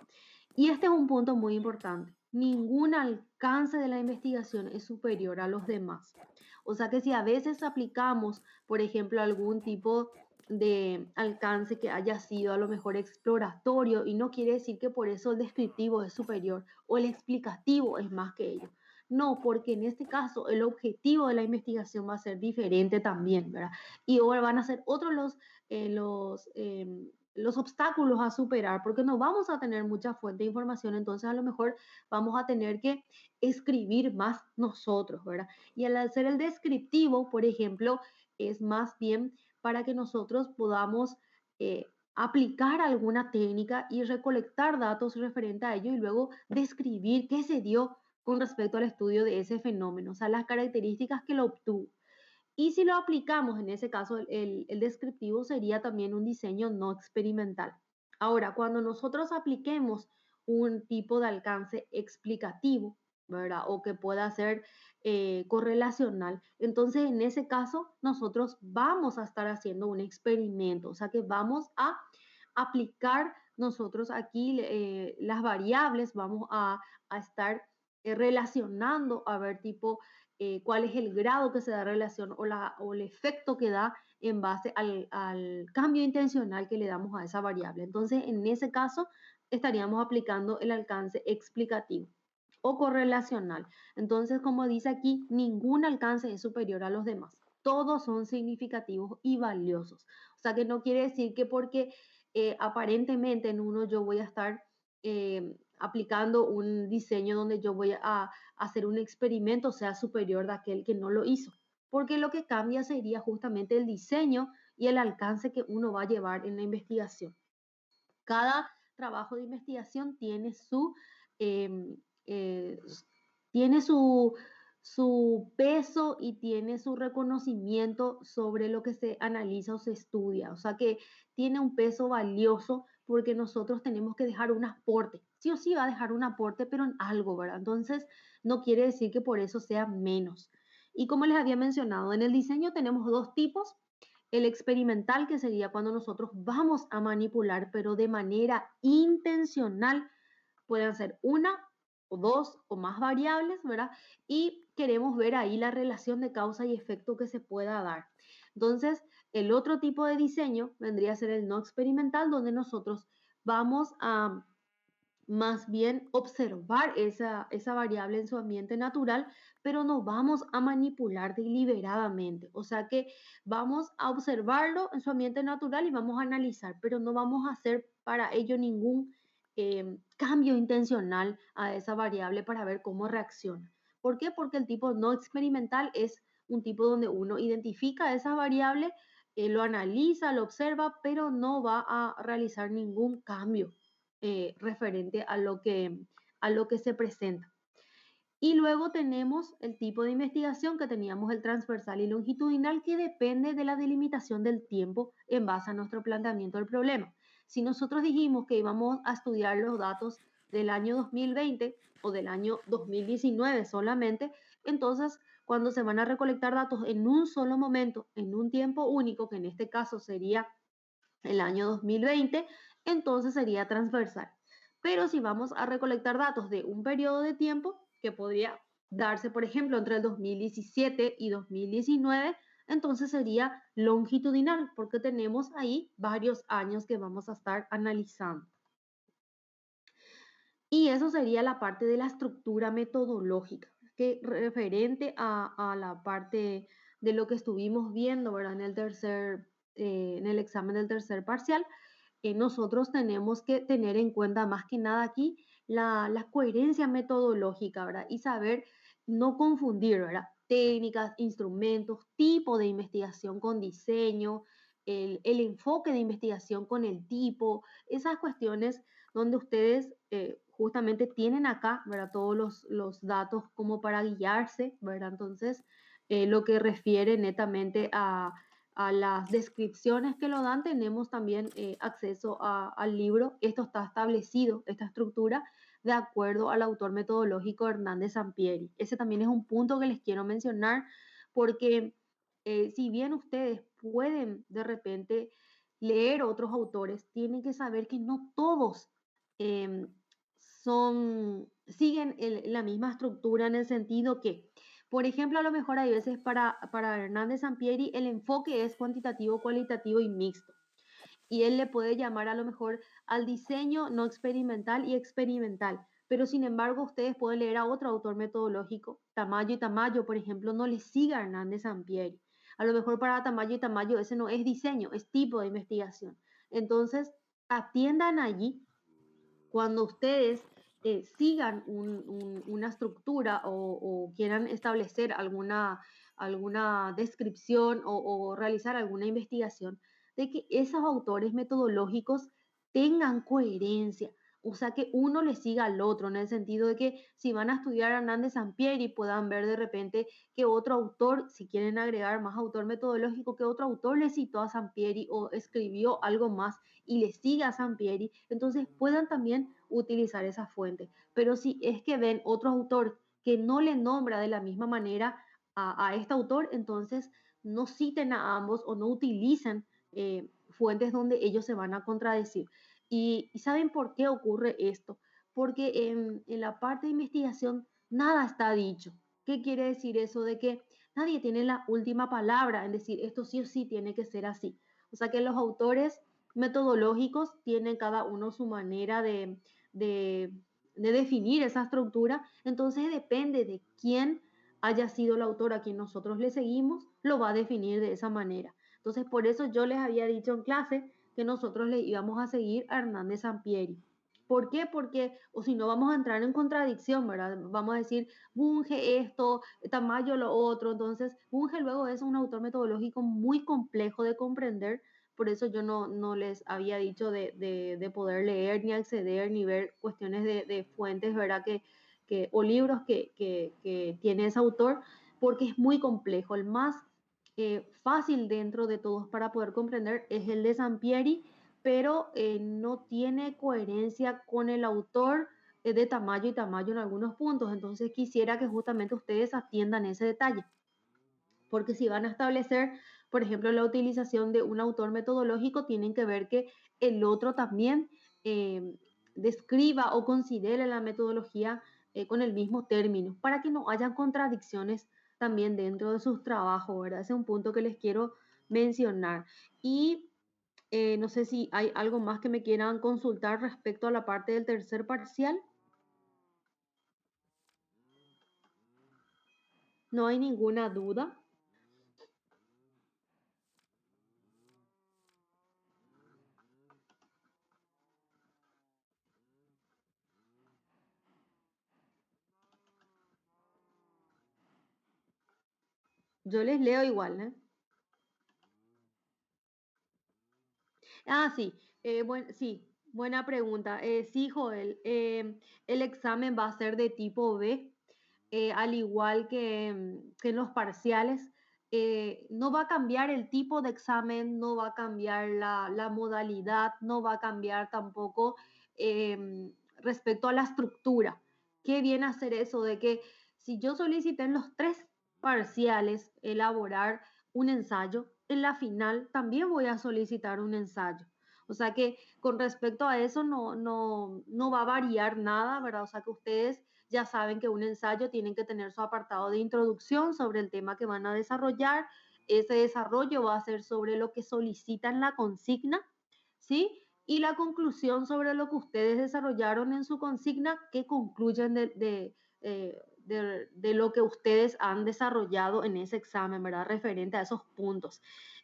Y este es un punto muy importante. Ningún alcance de la investigación es superior a los demás. O sea que si a veces aplicamos, por ejemplo, algún tipo de alcance que haya sido a lo mejor exploratorio, y no quiere decir que por eso el descriptivo es superior o el explicativo es más que ello. No, porque en este caso el objetivo de la investigación va a ser diferente también, ¿verdad? Y ahora van a ser otros los obstáculos a superar, porque no vamos a tener mucha fuente de información, entonces a lo mejor vamos a tener que escribir más nosotros, ¿verdad? Y al hacer el descriptivo, por ejemplo, es más bien para que nosotros podamos aplicar alguna técnica y recolectar datos referente a ello y luego describir qué se dio con respecto al estudio de ese fenómeno, o sea, las características que lo obtuvo. Y si lo aplicamos, en ese caso, el descriptivo sería también un diseño no experimental. Ahora, cuando nosotros apliquemos un tipo de alcance explicativo, ¿verdad? O que pueda ser correlacional. Entonces, en ese caso, nosotros vamos a estar haciendo un experimento, o sea que vamos a aplicar nosotros aquí las variables, vamos a estar relacionando a ver tipo cuál es el grado que se da relación o el efecto que da en base al cambio intencional que le damos a esa variable. Entonces, en ese caso, estaríamos aplicando el alcance explicativo o correlacional. Entonces, como dice aquí, ningún alcance es superior a los demás. Todos son significativos y valiosos. O sea, que no quiere decir que porque aparentemente en uno yo voy a estar aplicando un diseño donde yo voy a hacer un experimento sea superior de aquel que no lo hizo. Porque lo que cambia sería justamente el diseño y el alcance que uno va a llevar en la investigación. Cada trabajo de investigación tiene eh, eh, tiene su peso y tiene su reconocimiento sobre lo que se analiza o se estudia. O sea que tiene un peso valioso porque nosotros tenemos que dejar un aporte. Sí o sí va a dejar un aporte, pero en algo, ¿verdad? Entonces, no quiere decir que por eso sea menos. Y como les había mencionado, en el diseño tenemos dos tipos: el experimental, que sería cuando nosotros vamos a manipular, pero de manera intencional, pueden ser una o dos o más variables, ¿verdad? Y queremos ver ahí la relación de causa y efecto que se pueda dar. Entonces, el otro tipo de diseño vendría a ser el no experimental, donde nosotros vamos a más bien observar esa variable en su ambiente natural, pero no vamos a manipular deliberadamente. O sea que vamos a observarlo en su ambiente natural y vamos a analizar, pero no vamos a hacer para ello ningún cambio intencional a esa variable para ver cómo reacciona. ¿Por qué? Porque el tipo no experimental es un tipo donde uno identifica esa variable, lo analiza, lo observa, pero no va a realizar ningún cambio referente a lo que se presenta. Y luego tenemos el tipo de investigación que teníamos el transversal y longitudinal, que depende de la delimitación del tiempo en base a nuestro planteamiento del problema. Si nosotros dijimos que íbamos a estudiar los datos del año 2020 o del año 2019 solamente, entonces cuando se van a recolectar datos en un solo momento, en un tiempo único, que en este caso sería el año 2020, entonces sería transversal. Pero si vamos a recolectar datos de un periodo de tiempo que podría darse, por ejemplo, entre el 2017 y 2019, entonces sería longitudinal, porque tenemos ahí varios años que vamos a estar analizando. Y eso sería la parte de la estructura metodológica, que referente a la parte de lo que estuvimos viendo, ¿verdad? En el examen del tercer parcial, nosotros tenemos que tener en cuenta más que nada aquí la coherencia metodológica, ¿verdad? Y saber no confundir, ¿verdad? Técnicas, instrumentos, tipo de investigación con diseño, el enfoque de investigación con el tipo, esas cuestiones donde ustedes justamente tienen acá, ¿verdad? Todos los datos como para guiarse, ¿verdad? Entonces, lo que refiere netamente a las descripciones que lo dan, tenemos también acceso al libro. Esto está establecido, esta estructura, de acuerdo al autor metodológico Hernández Sampieri. Ese también es un punto que les quiero mencionar porque si bien ustedes pueden de repente leer otros autores, tienen que saber que no todos eh, siguen la misma estructura en el sentido que, por ejemplo, a lo mejor hay veces para Hernández Sampieri el enfoque es cuantitativo, cualitativo y mixto. Y él le puede llamar a lo mejor al diseño no experimental y experimental. Pero sin embargo, ustedes pueden leer a otro autor metodológico, Tamayo y Tamayo, por ejemplo, no le siga a Hernández Sampieri. A lo mejor para Tamayo y Tamayo ese no es diseño, es tipo de investigación. Entonces, atiendan allí cuando ustedes sigan una estructura o quieran establecer alguna descripción o realizar alguna investigación, de que esos autores metodológicos tengan coherencia. O sea, que uno le siga al otro, en el sentido de que si van a estudiar a Hernández Sampieri, puedan ver de repente que otro autor, si quieren agregar más autor metodológico, que otro autor le citó a Sampieri o escribió algo más y le siga a Sampieri, entonces puedan también utilizar esa fuente. Pero si es que ven otro autor que no le nombra de la misma manera a este autor, entonces no citen a ambos o no utilicen fuentes donde ellos se van a contradecir. ¿Y saben por qué ocurre esto? Porque en la parte de investigación nada está dicho. ¿Qué quiere decir eso? De que nadie tiene la última palabra en decir esto sí o sí tiene que ser así. O sea que los autores metodológicos tienen cada uno su manera de, de definir esa estructura, entonces depende de quién haya sido el autor a quien nosotros le seguimos, lo va a definir de esa manera. Entonces, por eso yo les había dicho en clase que nosotros le íbamos a seguir a Hernández Sampieri. ¿Por qué? Porque, o si no, vamos a entrar en contradicción, ¿verdad? Vamos a decir, Bunge esto, Tamayo lo otro. Entonces, Bunge luego es un autor metodológico muy complejo de comprender, por eso yo no les había dicho de poder leer, ni acceder, ni ver cuestiones de fuentes, ¿verdad? O libros que tiene ese autor, porque es muy complejo. El más fácil dentro de todos para poder comprender es el de Sampieri, pero no tiene coherencia con el autor de Tamayo y Tamayo en algunos puntos. Entonces quisiera que justamente ustedes atiendan ese detalle, porque si van a establecer, por ejemplo, la utilización de un autor metodológico, tienen que ver que el otro también describa o considere la metodología con el mismo término, para que no haya contradicciones también dentro de sus trabajos, ¿verdad? Ese es un punto que les quiero mencionar. Y no sé si hay algo más que me quieran consultar respecto a la parte del tercer parcial. No hay ninguna duda. Yo les leo igual, ¿eh? Sí, sí, buena pregunta. Sí, Joel, el examen va a ser de tipo B, al igual que en los parciales. No va a cambiar el tipo de examen, no va a cambiar la modalidad, no va a cambiar tampoco respecto a la estructura. ¿Qué viene a hacer eso? De que si yo solicité en los tres parciales elaborar un ensayo, en la final también voy a solicitar un ensayo. O sea que con respecto a eso no va a variar nada, ¿verdad? O sea que ustedes ya saben que un ensayo tienen que tener su apartado de introducción sobre el tema que van a desarrollar. Ese desarrollo va a ser sobre lo que solicitan la consigna, ¿sí? Y la conclusión sobre lo que ustedes desarrollaron en su consigna, que concluyen de lo que ustedes han desarrollado en ese examen, ¿verdad? Referente a esos puntos.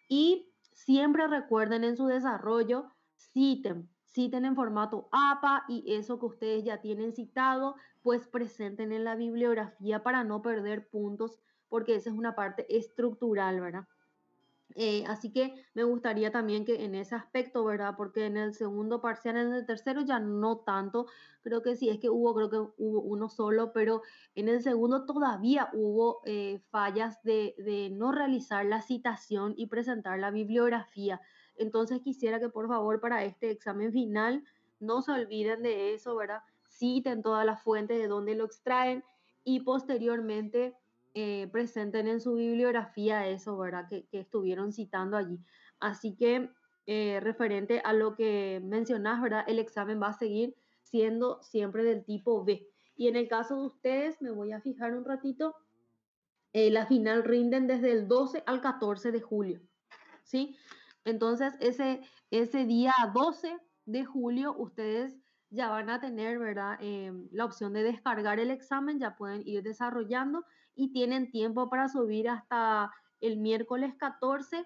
Y siempre recuerden en su desarrollo, citen en formato APA y eso que ustedes ya tienen citado, pues presenten en la bibliografía para no perder puntos, porque esa es una parte estructural, ¿verdad? Así que me gustaría también que en ese aspecto, ¿verdad? Porque en el segundo parcial, en el tercero ya no tanto, creo que sí, es que creo que hubo uno solo, pero en el segundo todavía hubo fallas de no realizar la citación y presentar la bibliografía. Entonces quisiera que por favor para este examen final no se olviden de eso, ¿verdad? Citen todas las fuentes de donde lo extraen y posteriormente presenten en su bibliografía eso, ¿verdad? Que estuvieron citando allí. Así que referente a lo que mencionás, ¿verdad? El examen va a seguir siendo siempre del tipo B. Y en el caso de ustedes, me voy a fijar un ratito, la final rinden desde el 12 al 14 de julio, ¿sí? Entonces, ese día 12 de julio, ustedes ya van a tener, ¿verdad? La opción de descargar el examen, ya pueden ir desarrollando y tienen tiempo para subir hasta el miércoles 14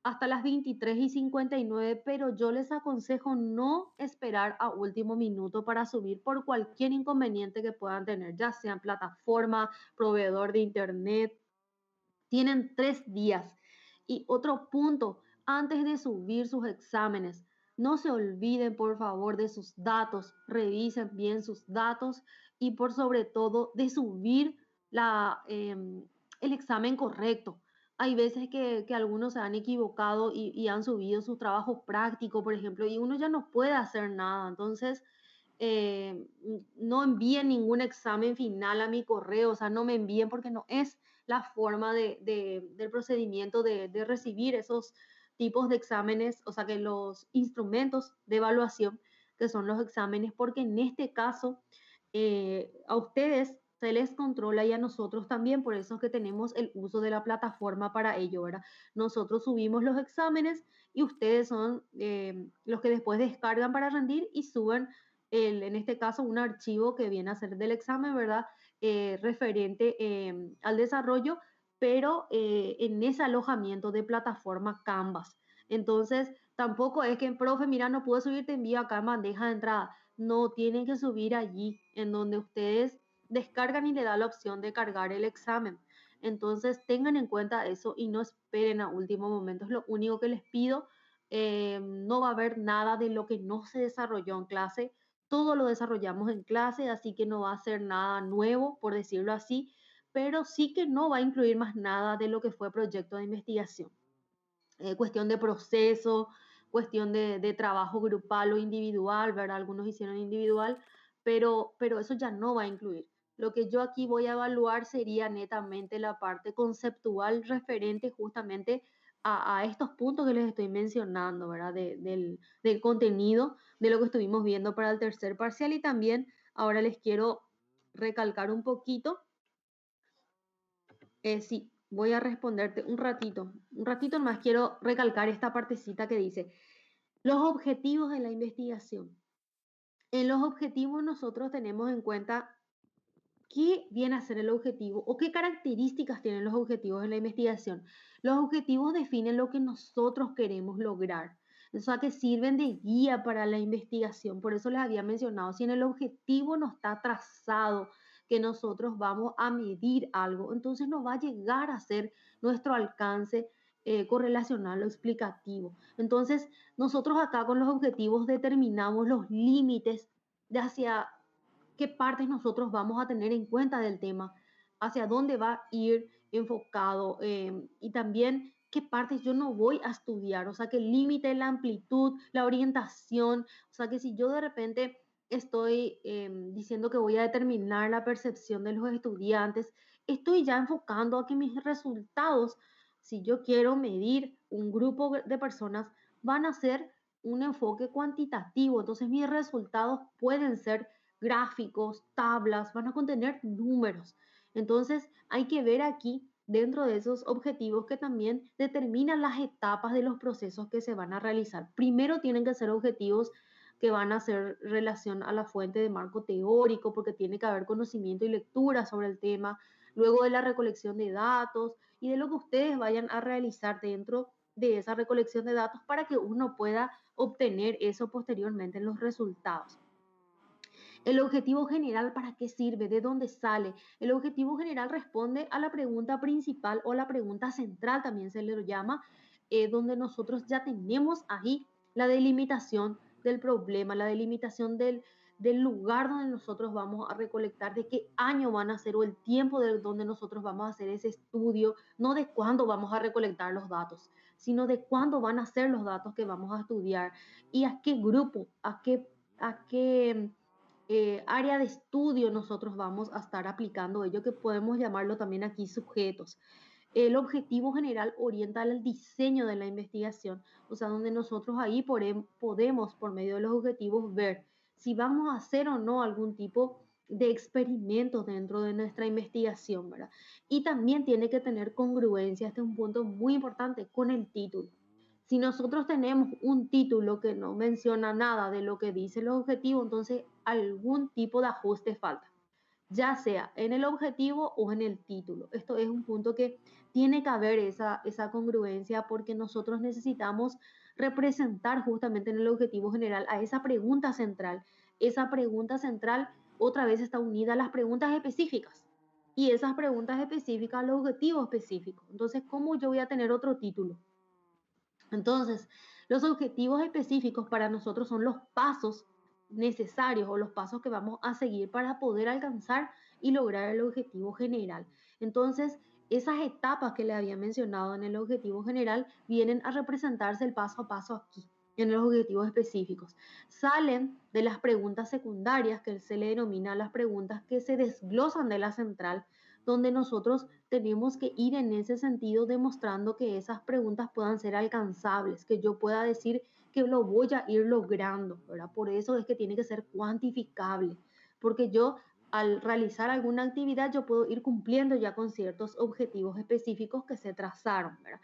hasta las 23:59, pero yo les aconsejo no esperar a último minuto para subir por cualquier inconveniente que puedan tener, ya sea en plataforma, proveedor de internet. Tienen 3 días. Y otro punto, antes de subir sus exámenes, no se olviden por favor de sus datos, revisen bien sus datos y por sobre todo de subir el examen correcto. Hay veces que algunos se han equivocado y han subido su trabajo práctico, por ejemplo, y uno ya no puede hacer nada. Entonces, no envíen ningún examen final a mi correo, o sea, no me envíen porque no es la forma del procedimiento de recibir esos tipos de exámenes, o sea, que los instrumentos de evaluación, que son los exámenes, porque en este caso a ustedes se les controla y a nosotros también, por eso es que tenemos el uso de la plataforma para ello, ¿verdad? Nosotros subimos los exámenes y ustedes son los que después descargan para rendir y suben, en este caso, un archivo que viene a ser del examen, ¿verdad? Referente al desarrollo, pero en ese alojamiento de plataforma Canvas. Entonces, tampoco es que, profe, mira, no puedo subir, te envío acá en bandeja de entrada. No, tienen que subir allí, en donde ustedes descargan y le da la opción de cargar el examen. Entonces, tengan en cuenta eso y no esperen a último momento. Es lo único que les pido. No va a haber nada de lo que no se desarrolló en clase. Todo lo desarrollamos en clase, así que no va a ser nada nuevo, por decirlo así, pero sí que no va a incluir más nada de lo que fue proyecto de investigación. Cuestión de proceso, cuestión de trabajo grupal o individual, ¿verdad? Algunos hicieron individual, pero eso ya no va a incluir. Lo que yo aquí voy a evaluar sería netamente la parte conceptual referente justamente a estos puntos que les estoy mencionando, ¿verdad? Del contenido, de lo que estuvimos viendo para el tercer parcial y también ahora les quiero recalcar un poquito. Sí, voy a responderte un ratito más quiero recalcar esta partecita que dice, los objetivos de la investigación. En los objetivos nosotros tenemos en cuenta qué viene a ser el objetivo o qué características tienen los objetivos de la investigación. Los objetivos definen lo que nosotros queremos lograr, o sea, que sirven de guía para la investigación. Por eso les había mencionado, si en el objetivo no está trazado que nosotros vamos a medir algo, entonces no va a llegar a ser nuestro alcance correlacional o explicativo. Entonces, nosotros acá con los objetivos determinamos los límites de hacia qué partes nosotros vamos a tener en cuenta del tema, hacia dónde va a ir enfocado y también qué partes yo no voy a estudiar, o sea, que el límite, la amplitud, la orientación, o sea, que si yo de repente estoy diciendo que voy a determinar la percepción de los estudiantes, estoy ya enfocando a que mis resultados, si yo quiero medir un grupo de personas, van a ser un enfoque cuantitativo, entonces mis resultados pueden ser gráficos, tablas, van a contener números. Entonces hay que ver aquí dentro de esos objetivos que también determinan las etapas de los procesos que se van a realizar. Primero tienen que ser objetivos que van a hacer relación a la fuente de marco teórico, porque tiene que haber conocimiento y lectura sobre el tema, luego de la recolección de datos y de lo que ustedes vayan a realizar dentro de esa recolección de datos para que uno pueda obtener eso posteriormente en los resultados. El objetivo general, ¿para qué sirve? ¿De dónde sale? El objetivo general responde a la pregunta principal o la pregunta central, también se le llama, donde nosotros ya tenemos ahí la delimitación del problema, la delimitación del lugar donde nosotros vamos a recolectar, de qué año van a ser o el tiempo de donde nosotros vamos a hacer ese estudio, no de cuándo vamos a recolectar los datos, sino de cuándo van a ser los datos que vamos a estudiar y a qué grupo, a qué área de estudio nosotros vamos a estar aplicando ello, que podemos llamarlo también aquí sujetos. El objetivo general orienta al diseño de la investigación, o sea, donde nosotros ahí podemos, por medio de los objetivos, ver si vamos a hacer o no algún tipo de experimentos dentro de nuestra investigación, ¿verdad? Y también tiene que tener congruencia, este es un punto muy importante, con el título. Si nosotros tenemos un título que no menciona nada de lo que dice el objetivo, entonces algún tipo de ajuste falta, ya sea en el objetivo o en el título. Esto es un punto que tiene que haber esa congruencia porque nosotros necesitamos representar justamente en el objetivo general a esa pregunta central. Esa pregunta central otra vez está unida a las preguntas específicas y esas preguntas específicas al objetivo específico. Entonces, ¿cómo yo voy a tener otro título? Entonces, los objetivos específicos para nosotros son los pasos necesarios o los pasos que vamos a seguir para poder alcanzar y lograr el objetivo general. Entonces, esas etapas que le había mencionado en el objetivo general vienen a representarse el paso a paso aquí. en los objetivos específicos. Salen de las preguntas secundarias, que se le denomina las preguntas que se desglosan de la central, donde nosotros tenemos que ir en ese sentido demostrando que esas preguntas puedan ser alcanzables, que yo pueda decir que lo voy a ir logrando, ¿verdad? Por eso es que tiene que ser cuantificable, porque yo al realizar alguna actividad yo puedo ir cumpliendo ya con ciertos objetivos específicos que se trazaron, ¿verdad?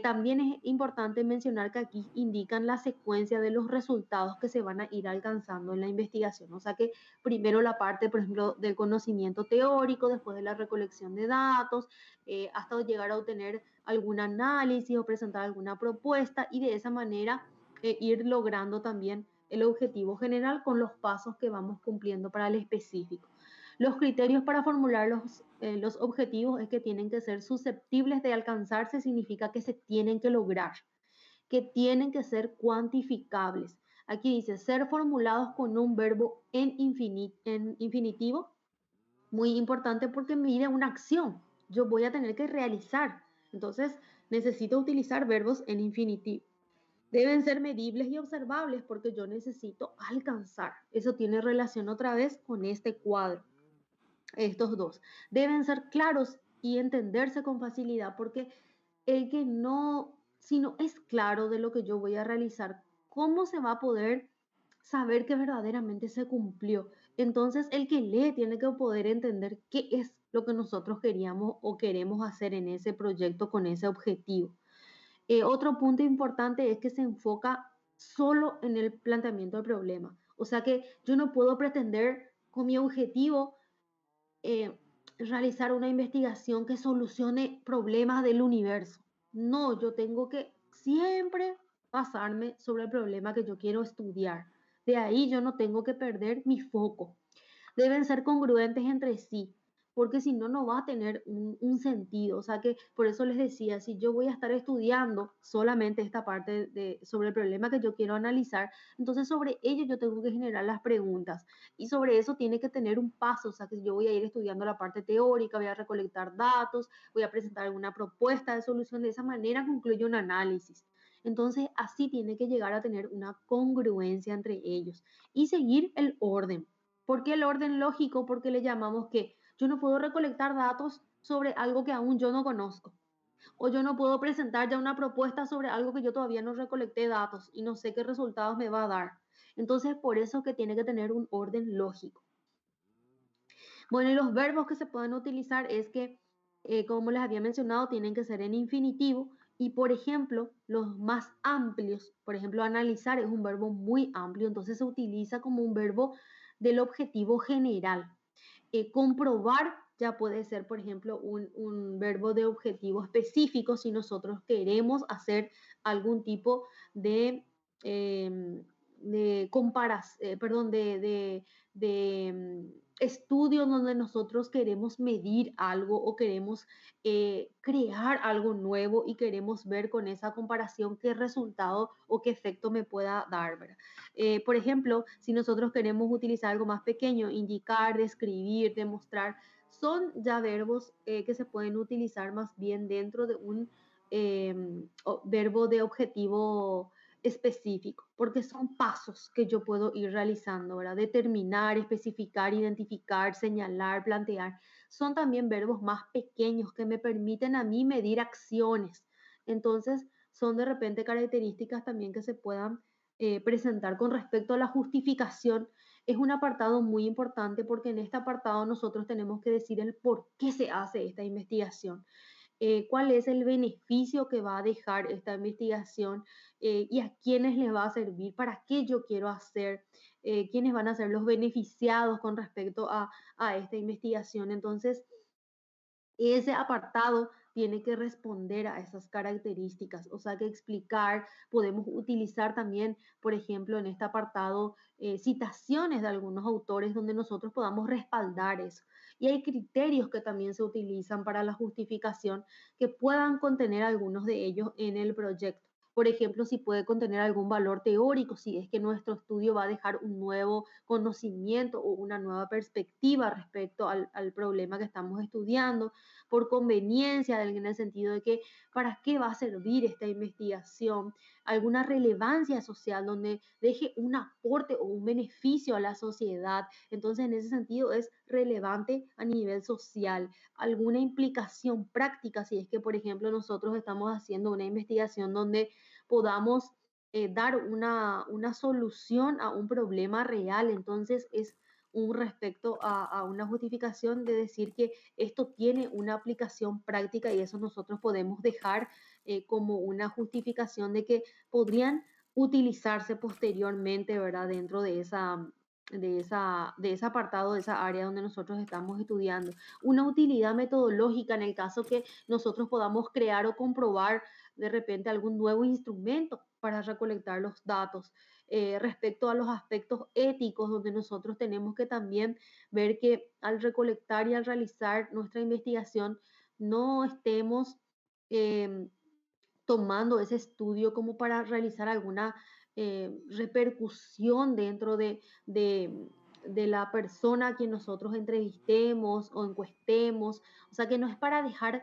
También es importante mencionar que aquí indican la secuencia de los resultados que se van a ir alcanzando en la investigación. O sea que primero la parte, por ejemplo, del conocimiento teórico, después de la recolección de datos, hasta llegar a obtener algún análisis o presentar alguna propuesta y de esa manera ir logrando también el objetivo general con los pasos que vamos cumpliendo para el específico. Los criterios para formular los objetivos es que tienen que ser susceptibles de alcanzarse, significa que se tienen que lograr, que tienen que ser cuantificables. Aquí dice ser formulados con un verbo en infinitivo, muy importante porque mide una acción. Yo voy a tener que realizar. Entonces necesito utilizar verbos en infinitivo. Deben ser medibles y observables porque yo necesito alcanzar. Eso tiene relación otra vez con este cuadro. Estos dos deben ser claros y entenderse con facilidad porque el que no, si no es claro de lo que yo voy a realizar, ¿cómo se va a poder saber que verdaderamente se cumplió? Entonces el que lee tiene que poder entender qué es lo que nosotros queríamos o queremos hacer en ese proyecto con ese objetivo. Otro punto importante es que se enfoca solo en el planteamiento del problema. O sea que yo no puedo pretender con mi objetivo eh, realizar una investigación que solucione problemas del universo. No, yo tengo que siempre basarme sobre el problema que yo quiero estudiar. De ahí yo no tengo que perder mi foco. Deben ser congruentes entre sí, porque si no, no va a tener un sentido. O sea que por eso les decía, si yo voy a estar estudiando solamente esta parte sobre el problema que yo quiero analizar, entonces sobre ello yo tengo que generar las preguntas y sobre eso tiene que tener un paso. O sea que yo voy a ir estudiando la parte teórica, voy a recolectar datos, voy a presentar alguna propuesta de solución, de esa manera concluyo un análisis. Entonces, así tiene que llegar a tener una congruencia entre ellos y seguir el orden. ¿Por qué el orden lógico? Porque le llamamos que yo no puedo recolectar datos sobre algo que aún yo no conozco. O yo no puedo presentar ya una propuesta sobre algo que yo todavía no recolecté datos y no sé qué resultados me va a dar. Entonces, por eso que tiene que tener un orden lógico. Bueno, y los verbos que se pueden utilizar es que, como les había mencionado, tienen que ser en infinitivo y, por ejemplo, los más amplios, por ejemplo, analizar es un verbo muy amplio, entonces se utiliza como un verbo del objetivo general. Comprobar ya puede ser, por ejemplo, un verbo de objetivo específico si nosotros queremos hacer algún tipo de, perdón, estudio donde nosotros queremos medir algo o queremos crear algo nuevo y queremos ver con esa comparación qué resultado o qué efecto me pueda dar, ¿verdad? Por ejemplo, si nosotros queremos utilizar algo más pequeño, indicar, describir, demostrar, son ya verbos que se pueden utilizar más bien dentro de un eh, verbo de objetivo específico, porque son pasos que yo puedo ir realizando, ¿verdad? Determinar, especificar, identificar, señalar, plantear. Son también verbos más pequeños que me permiten a mí medir acciones. Entonces, son de repente características también que se puedan presentar con respecto a la justificación. Es un apartado muy importante porque en este apartado nosotros tenemos que decir el por qué se hace esta investigación, cuál es el beneficio que va a dejar esta investigación y a quiénes les va a servir, para qué yo quiero hacer, quiénes van a ser los beneficiados con respecto a esta investigación. Entonces, ese apartado tiene que responder a esas características, o sea que explicar, podemos utilizar también, por ejemplo, en este apartado, citaciones de algunos autores donde nosotros podamos respaldar eso. Y hay criterios que también se utilizan para la justificación que puedan contener algunos de ellos en el proyecto. por ejemplo, si puede contener algún valor teórico, si es que nuestro estudio va a dejar un nuevo conocimiento o una nueva perspectiva respecto al problema que estamos estudiando, por conveniencia, en el sentido de que para qué va a servir esta investigación, alguna relevancia social donde deje un aporte o un beneficio a la sociedad. Entonces, en ese sentido es relevante a nivel social, alguna implicación práctica, si es que, por ejemplo, nosotros estamos haciendo una investigación donde podamos dar una solución a un problema real. Entonces, es un respecto a una justificación de decir que esto tiene una aplicación práctica y eso nosotros podemos dejar como una justificación de que podrían utilizarse posteriormente, ¿verdad? Dentro de ese apartado, de esa área donde nosotros estamos estudiando. Una utilidad metodológica en el caso que nosotros podamos crear o comprobar de repente algún nuevo instrumento para recolectar los datos. Respecto a los aspectos éticos, donde nosotros tenemos que también ver que al recolectar y al realizar nuestra investigación no estemos eh, tomando ese estudio como para realizar alguna repercusión dentro de la persona a quien nosotros entrevistemos o encuestemos. O sea, que no es para dejar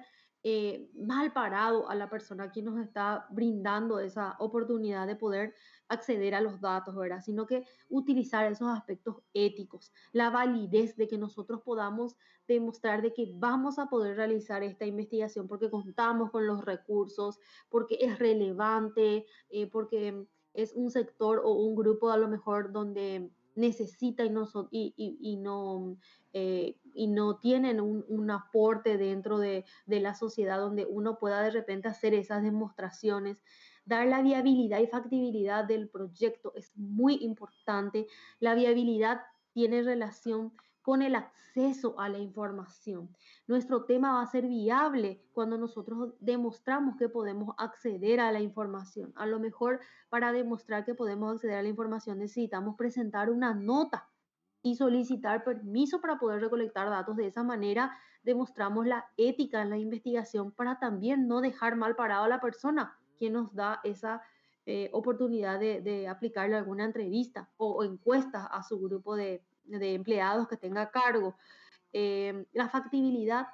mal parado a la persona a quien nos está brindando esa oportunidad de poder acceder a los datos, ¿verdad? Sino que utilizar esos aspectos éticos, la validez de que nosotros podamos demostrar de que vamos a poder realizar esta investigación porque contamos con los recursos, porque es relevante, porque es un sector o un grupo a lo mejor donde necesita y no tienen un aporte dentro de la sociedad donde uno pueda de repente hacer esas demostraciones. Dar la viabilidad y factibilidad del proyecto es muy importante. La viabilidad tiene relación con el acceso a la información. Nuestro tema va a ser viable cuando nosotros demostramos que podemos acceder a la información. A lo mejor para demostrar que podemos acceder a la información necesitamos presentar una nota y solicitar permiso para poder recolectar datos. De esa manera demostramos la ética en la investigación para también no dejar mal parado a la persona que nos da esa oportunidad de aplicarle alguna entrevista o encuesta a su grupo de empleados que tenga a cargo. La factibilidad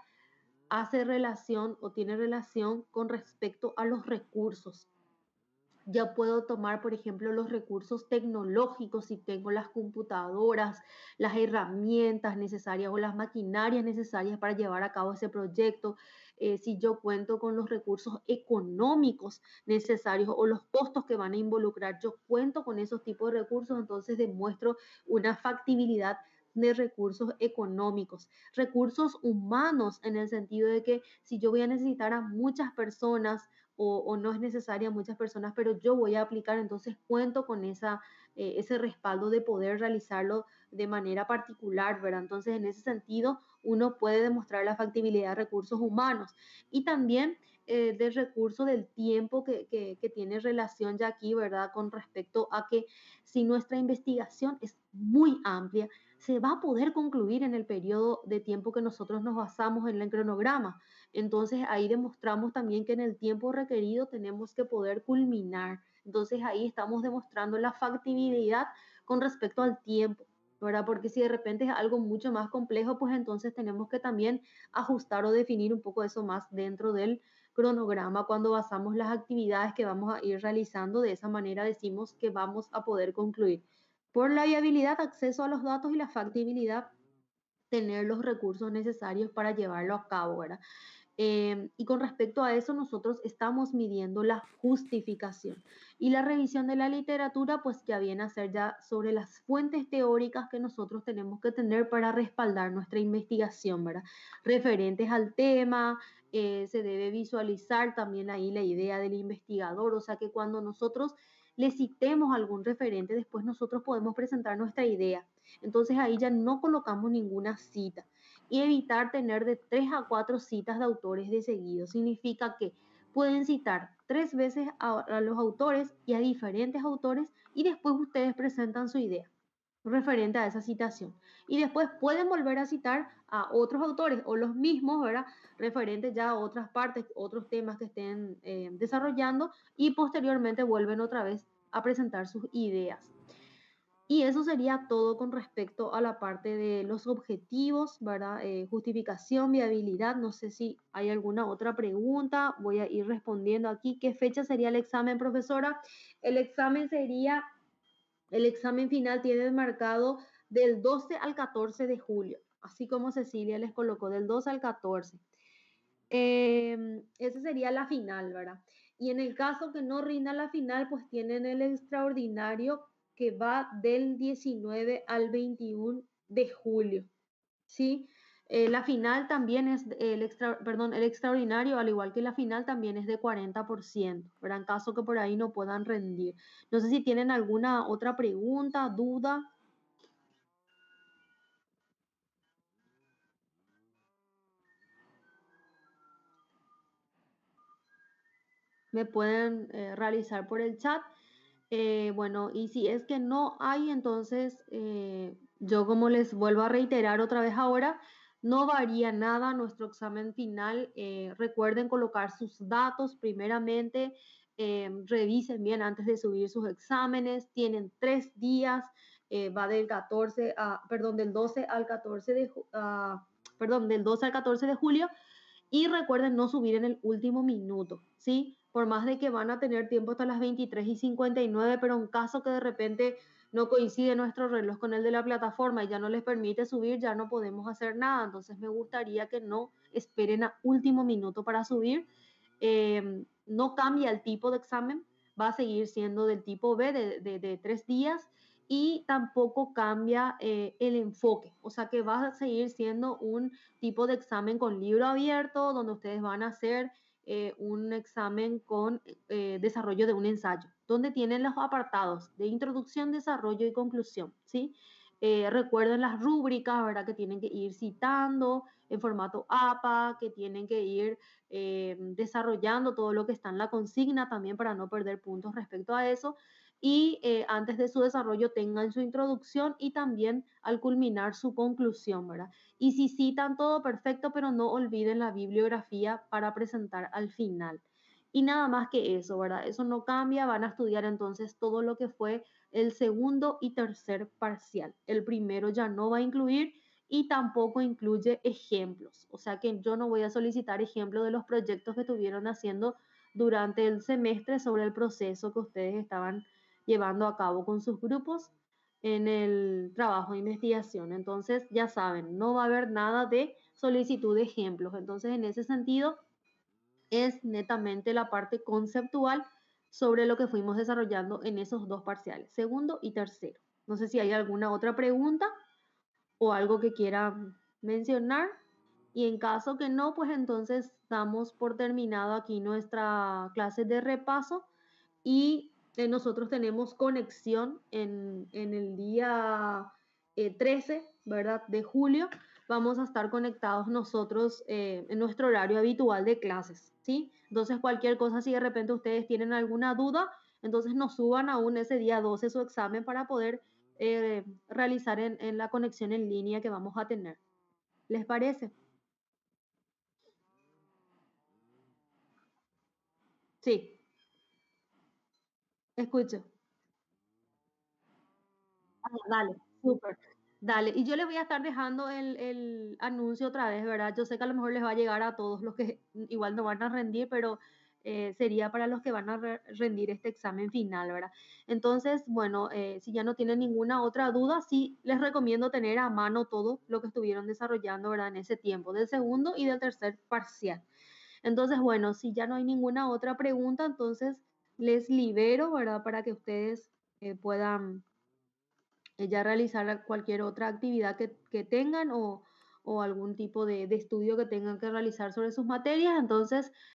hace relación o tiene relación con respecto a los recursos. Ya puedo tomar, por ejemplo, los recursos tecnológicos si tengo las computadoras, las herramientas necesarias o las maquinarias necesarias para llevar a cabo ese proyecto. Si yo cuento con los recursos económicos necesarios o los costos que van a involucrar, yo cuento con esos tipos de recursos, entonces demuestro una factibilidad de recursos económicos, recursos humanos en el sentido de que si yo voy a necesitar a muchas personas o no es necesaria muchas personas, pero yo voy a aplicar, entonces cuento con ese respaldo de poder realizarlo de manera particular, ¿verdad? Entonces, en ese sentido, uno puede demostrar la factibilidad de recursos humanos y también del recurso del tiempo que tiene relación ya aquí, ¿verdad? Con respecto a que si nuestra investigación es muy amplia, se va a poder concluir en el periodo de tiempo que nosotros nos basamos en el cronograma. Entonces ahí demostramos también que en el tiempo requerido tenemos que poder culminar. Entonces ahí estamos demostrando la factibilidad con respecto al tiempo, ¿verdad? Porque si de repente es algo mucho más complejo, pues entonces tenemos que también ajustar o definir un poco eso más dentro del cronograma cuando basamos las actividades que vamos a ir realizando. De esa manera decimos que vamos a poder concluir. Por la viabilidad, acceso a los datos y la factibilidad, tener los recursos necesarios para llevarlo a cabo, ¿verdad? Y con respecto a eso, nosotros estamos midiendo la justificación. Y la revisión de la literatura, pues ya viene a ser ya sobre las fuentes teóricas que nosotros tenemos que tener para respaldar nuestra investigación, ¿verdad? Referentes al tema, se debe visualizar también ahí la idea del investigador, o sea que cuando nosotros le citemos algún referente, después nosotros podemos presentar nuestra idea. Entonces ahí ya no colocamos ninguna cita y evitar tener de 3 a 4 citas de autores de seguido. Significa que pueden citar 3 veces a los autores y a diferentes autores y después ustedes presentan su idea. referente a esa citación. Y después pueden volver a citar a otros autores o los mismos, ¿verdad? Referentes ya a otras partes, otros temas que estén desarrollando y posteriormente vuelven otra vez a presentar sus ideas. Y eso sería todo con respecto a la parte de los objetivos, ¿verdad? Justificación, viabilidad. No sé si hay alguna otra pregunta. Voy a ir respondiendo aquí. ¿Qué fecha sería el examen, profesora? El examen sería, el examen final tiene marcado del 12 al 14 de julio, así como Cecilia les colocó, del 12 al 14. Esa sería la final, ¿verdad? Y en el caso que no rinda la final, pues tienen el extraordinario que va del 19 al 21 de julio, ¿sí? La final también es, el extraordinario, al igual que la final, también es de 40%, ¿verdad? En caso que por ahí no puedan rendir. No sé si tienen alguna otra pregunta, duda. Me pueden realizar por el chat. Bueno, y si es que no hay, entonces yo como les vuelvo a reiterar otra vez ahora, no varía nada nuestro examen final. Recuerden colocar sus datos primeramente, revisen bien antes de subir sus exámenes, tienen 3 días, va del 14 a, perdón, del 12 al 14 de, perdón, del 12 al 14 de julio. Y recuerden no subir en el último minuto, ¿sí? Por más de que van a tener tiempo hasta las 23:59, pero en caso que de repente no coincide nuestro reloj con el de la plataforma y ya no les permite subir, ya no podemos hacer nada. Entonces me gustaría que no esperen a último minuto para subir. No cambia el tipo de examen, va a seguir siendo del tipo B de 3 días y tampoco cambia el enfoque, o sea que va a seguir siendo un tipo de examen con libro abierto, donde ustedes van a hacer un examen con desarrollo de un ensayo, donde tienen los apartados de introducción, desarrollo y conclusión, ¿sí? Recuerden las rúbricas, ¿verdad? Que tienen que ir citando en formato APA, que tienen que ir desarrollando todo lo que está en la consigna también para no perder puntos respecto a eso. Y antes de su desarrollo tengan su introducción y también al culminar su conclusión, ¿verdad? Y si citan todo perfecto, pero no olviden la bibliografía para presentar al final. Y nada más que eso, ¿verdad? Eso no cambia, van a estudiar entonces todo lo que fue el segundo y tercer parcial. El primero ya no va a incluir y tampoco incluye ejemplos. O sea que yo no voy a solicitar ejemplos de los proyectos que estuvieron haciendo durante el semestre sobre el proceso que ustedes estaban llevando a cabo con sus grupos en el trabajo de investigación. Entonces, ya saben, no va a haber nada de solicitud de ejemplos. Entonces, en ese sentido, es netamente la parte conceptual sobre lo que fuimos desarrollando en esos dos parciales, segundo y tercero. No sé si hay alguna otra pregunta o algo que quieran mencionar. Y en caso que no, pues entonces damos por terminado aquí nuestra clase de repaso y nosotros tenemos conexión en el día 13, ¿verdad? De julio. Vamos a estar conectados nosotros en nuestro horario habitual de clases, ¿sí? Entonces cualquier cosa, si de repente ustedes tienen alguna duda, entonces nos suban aún ese día 12 su examen para poder realizar en la conexión en línea que vamos a tener. ¿Les parece? Sí, escucho. Dale, súper. Dale, y yo les voy a estar dejando el anuncio otra vez, ¿verdad? Yo sé que a lo mejor les va a llegar a todos los que igual no van a rendir, pero sería para los que van a rendir este examen final, ¿verdad? Entonces, bueno, si ya no tienen ninguna otra duda, sí les recomiendo tener a mano todo lo que estuvieron desarrollando, ¿verdad? En ese tiempo, del segundo y del tercer parcial. Entonces, bueno, si ya no hay ninguna otra pregunta, entonces les libero, ¿verdad? Para que ustedes puedan ya realizar cualquier otra actividad que tengan o algún tipo de estudio que tengan que realizar sobre sus materias. Entonces,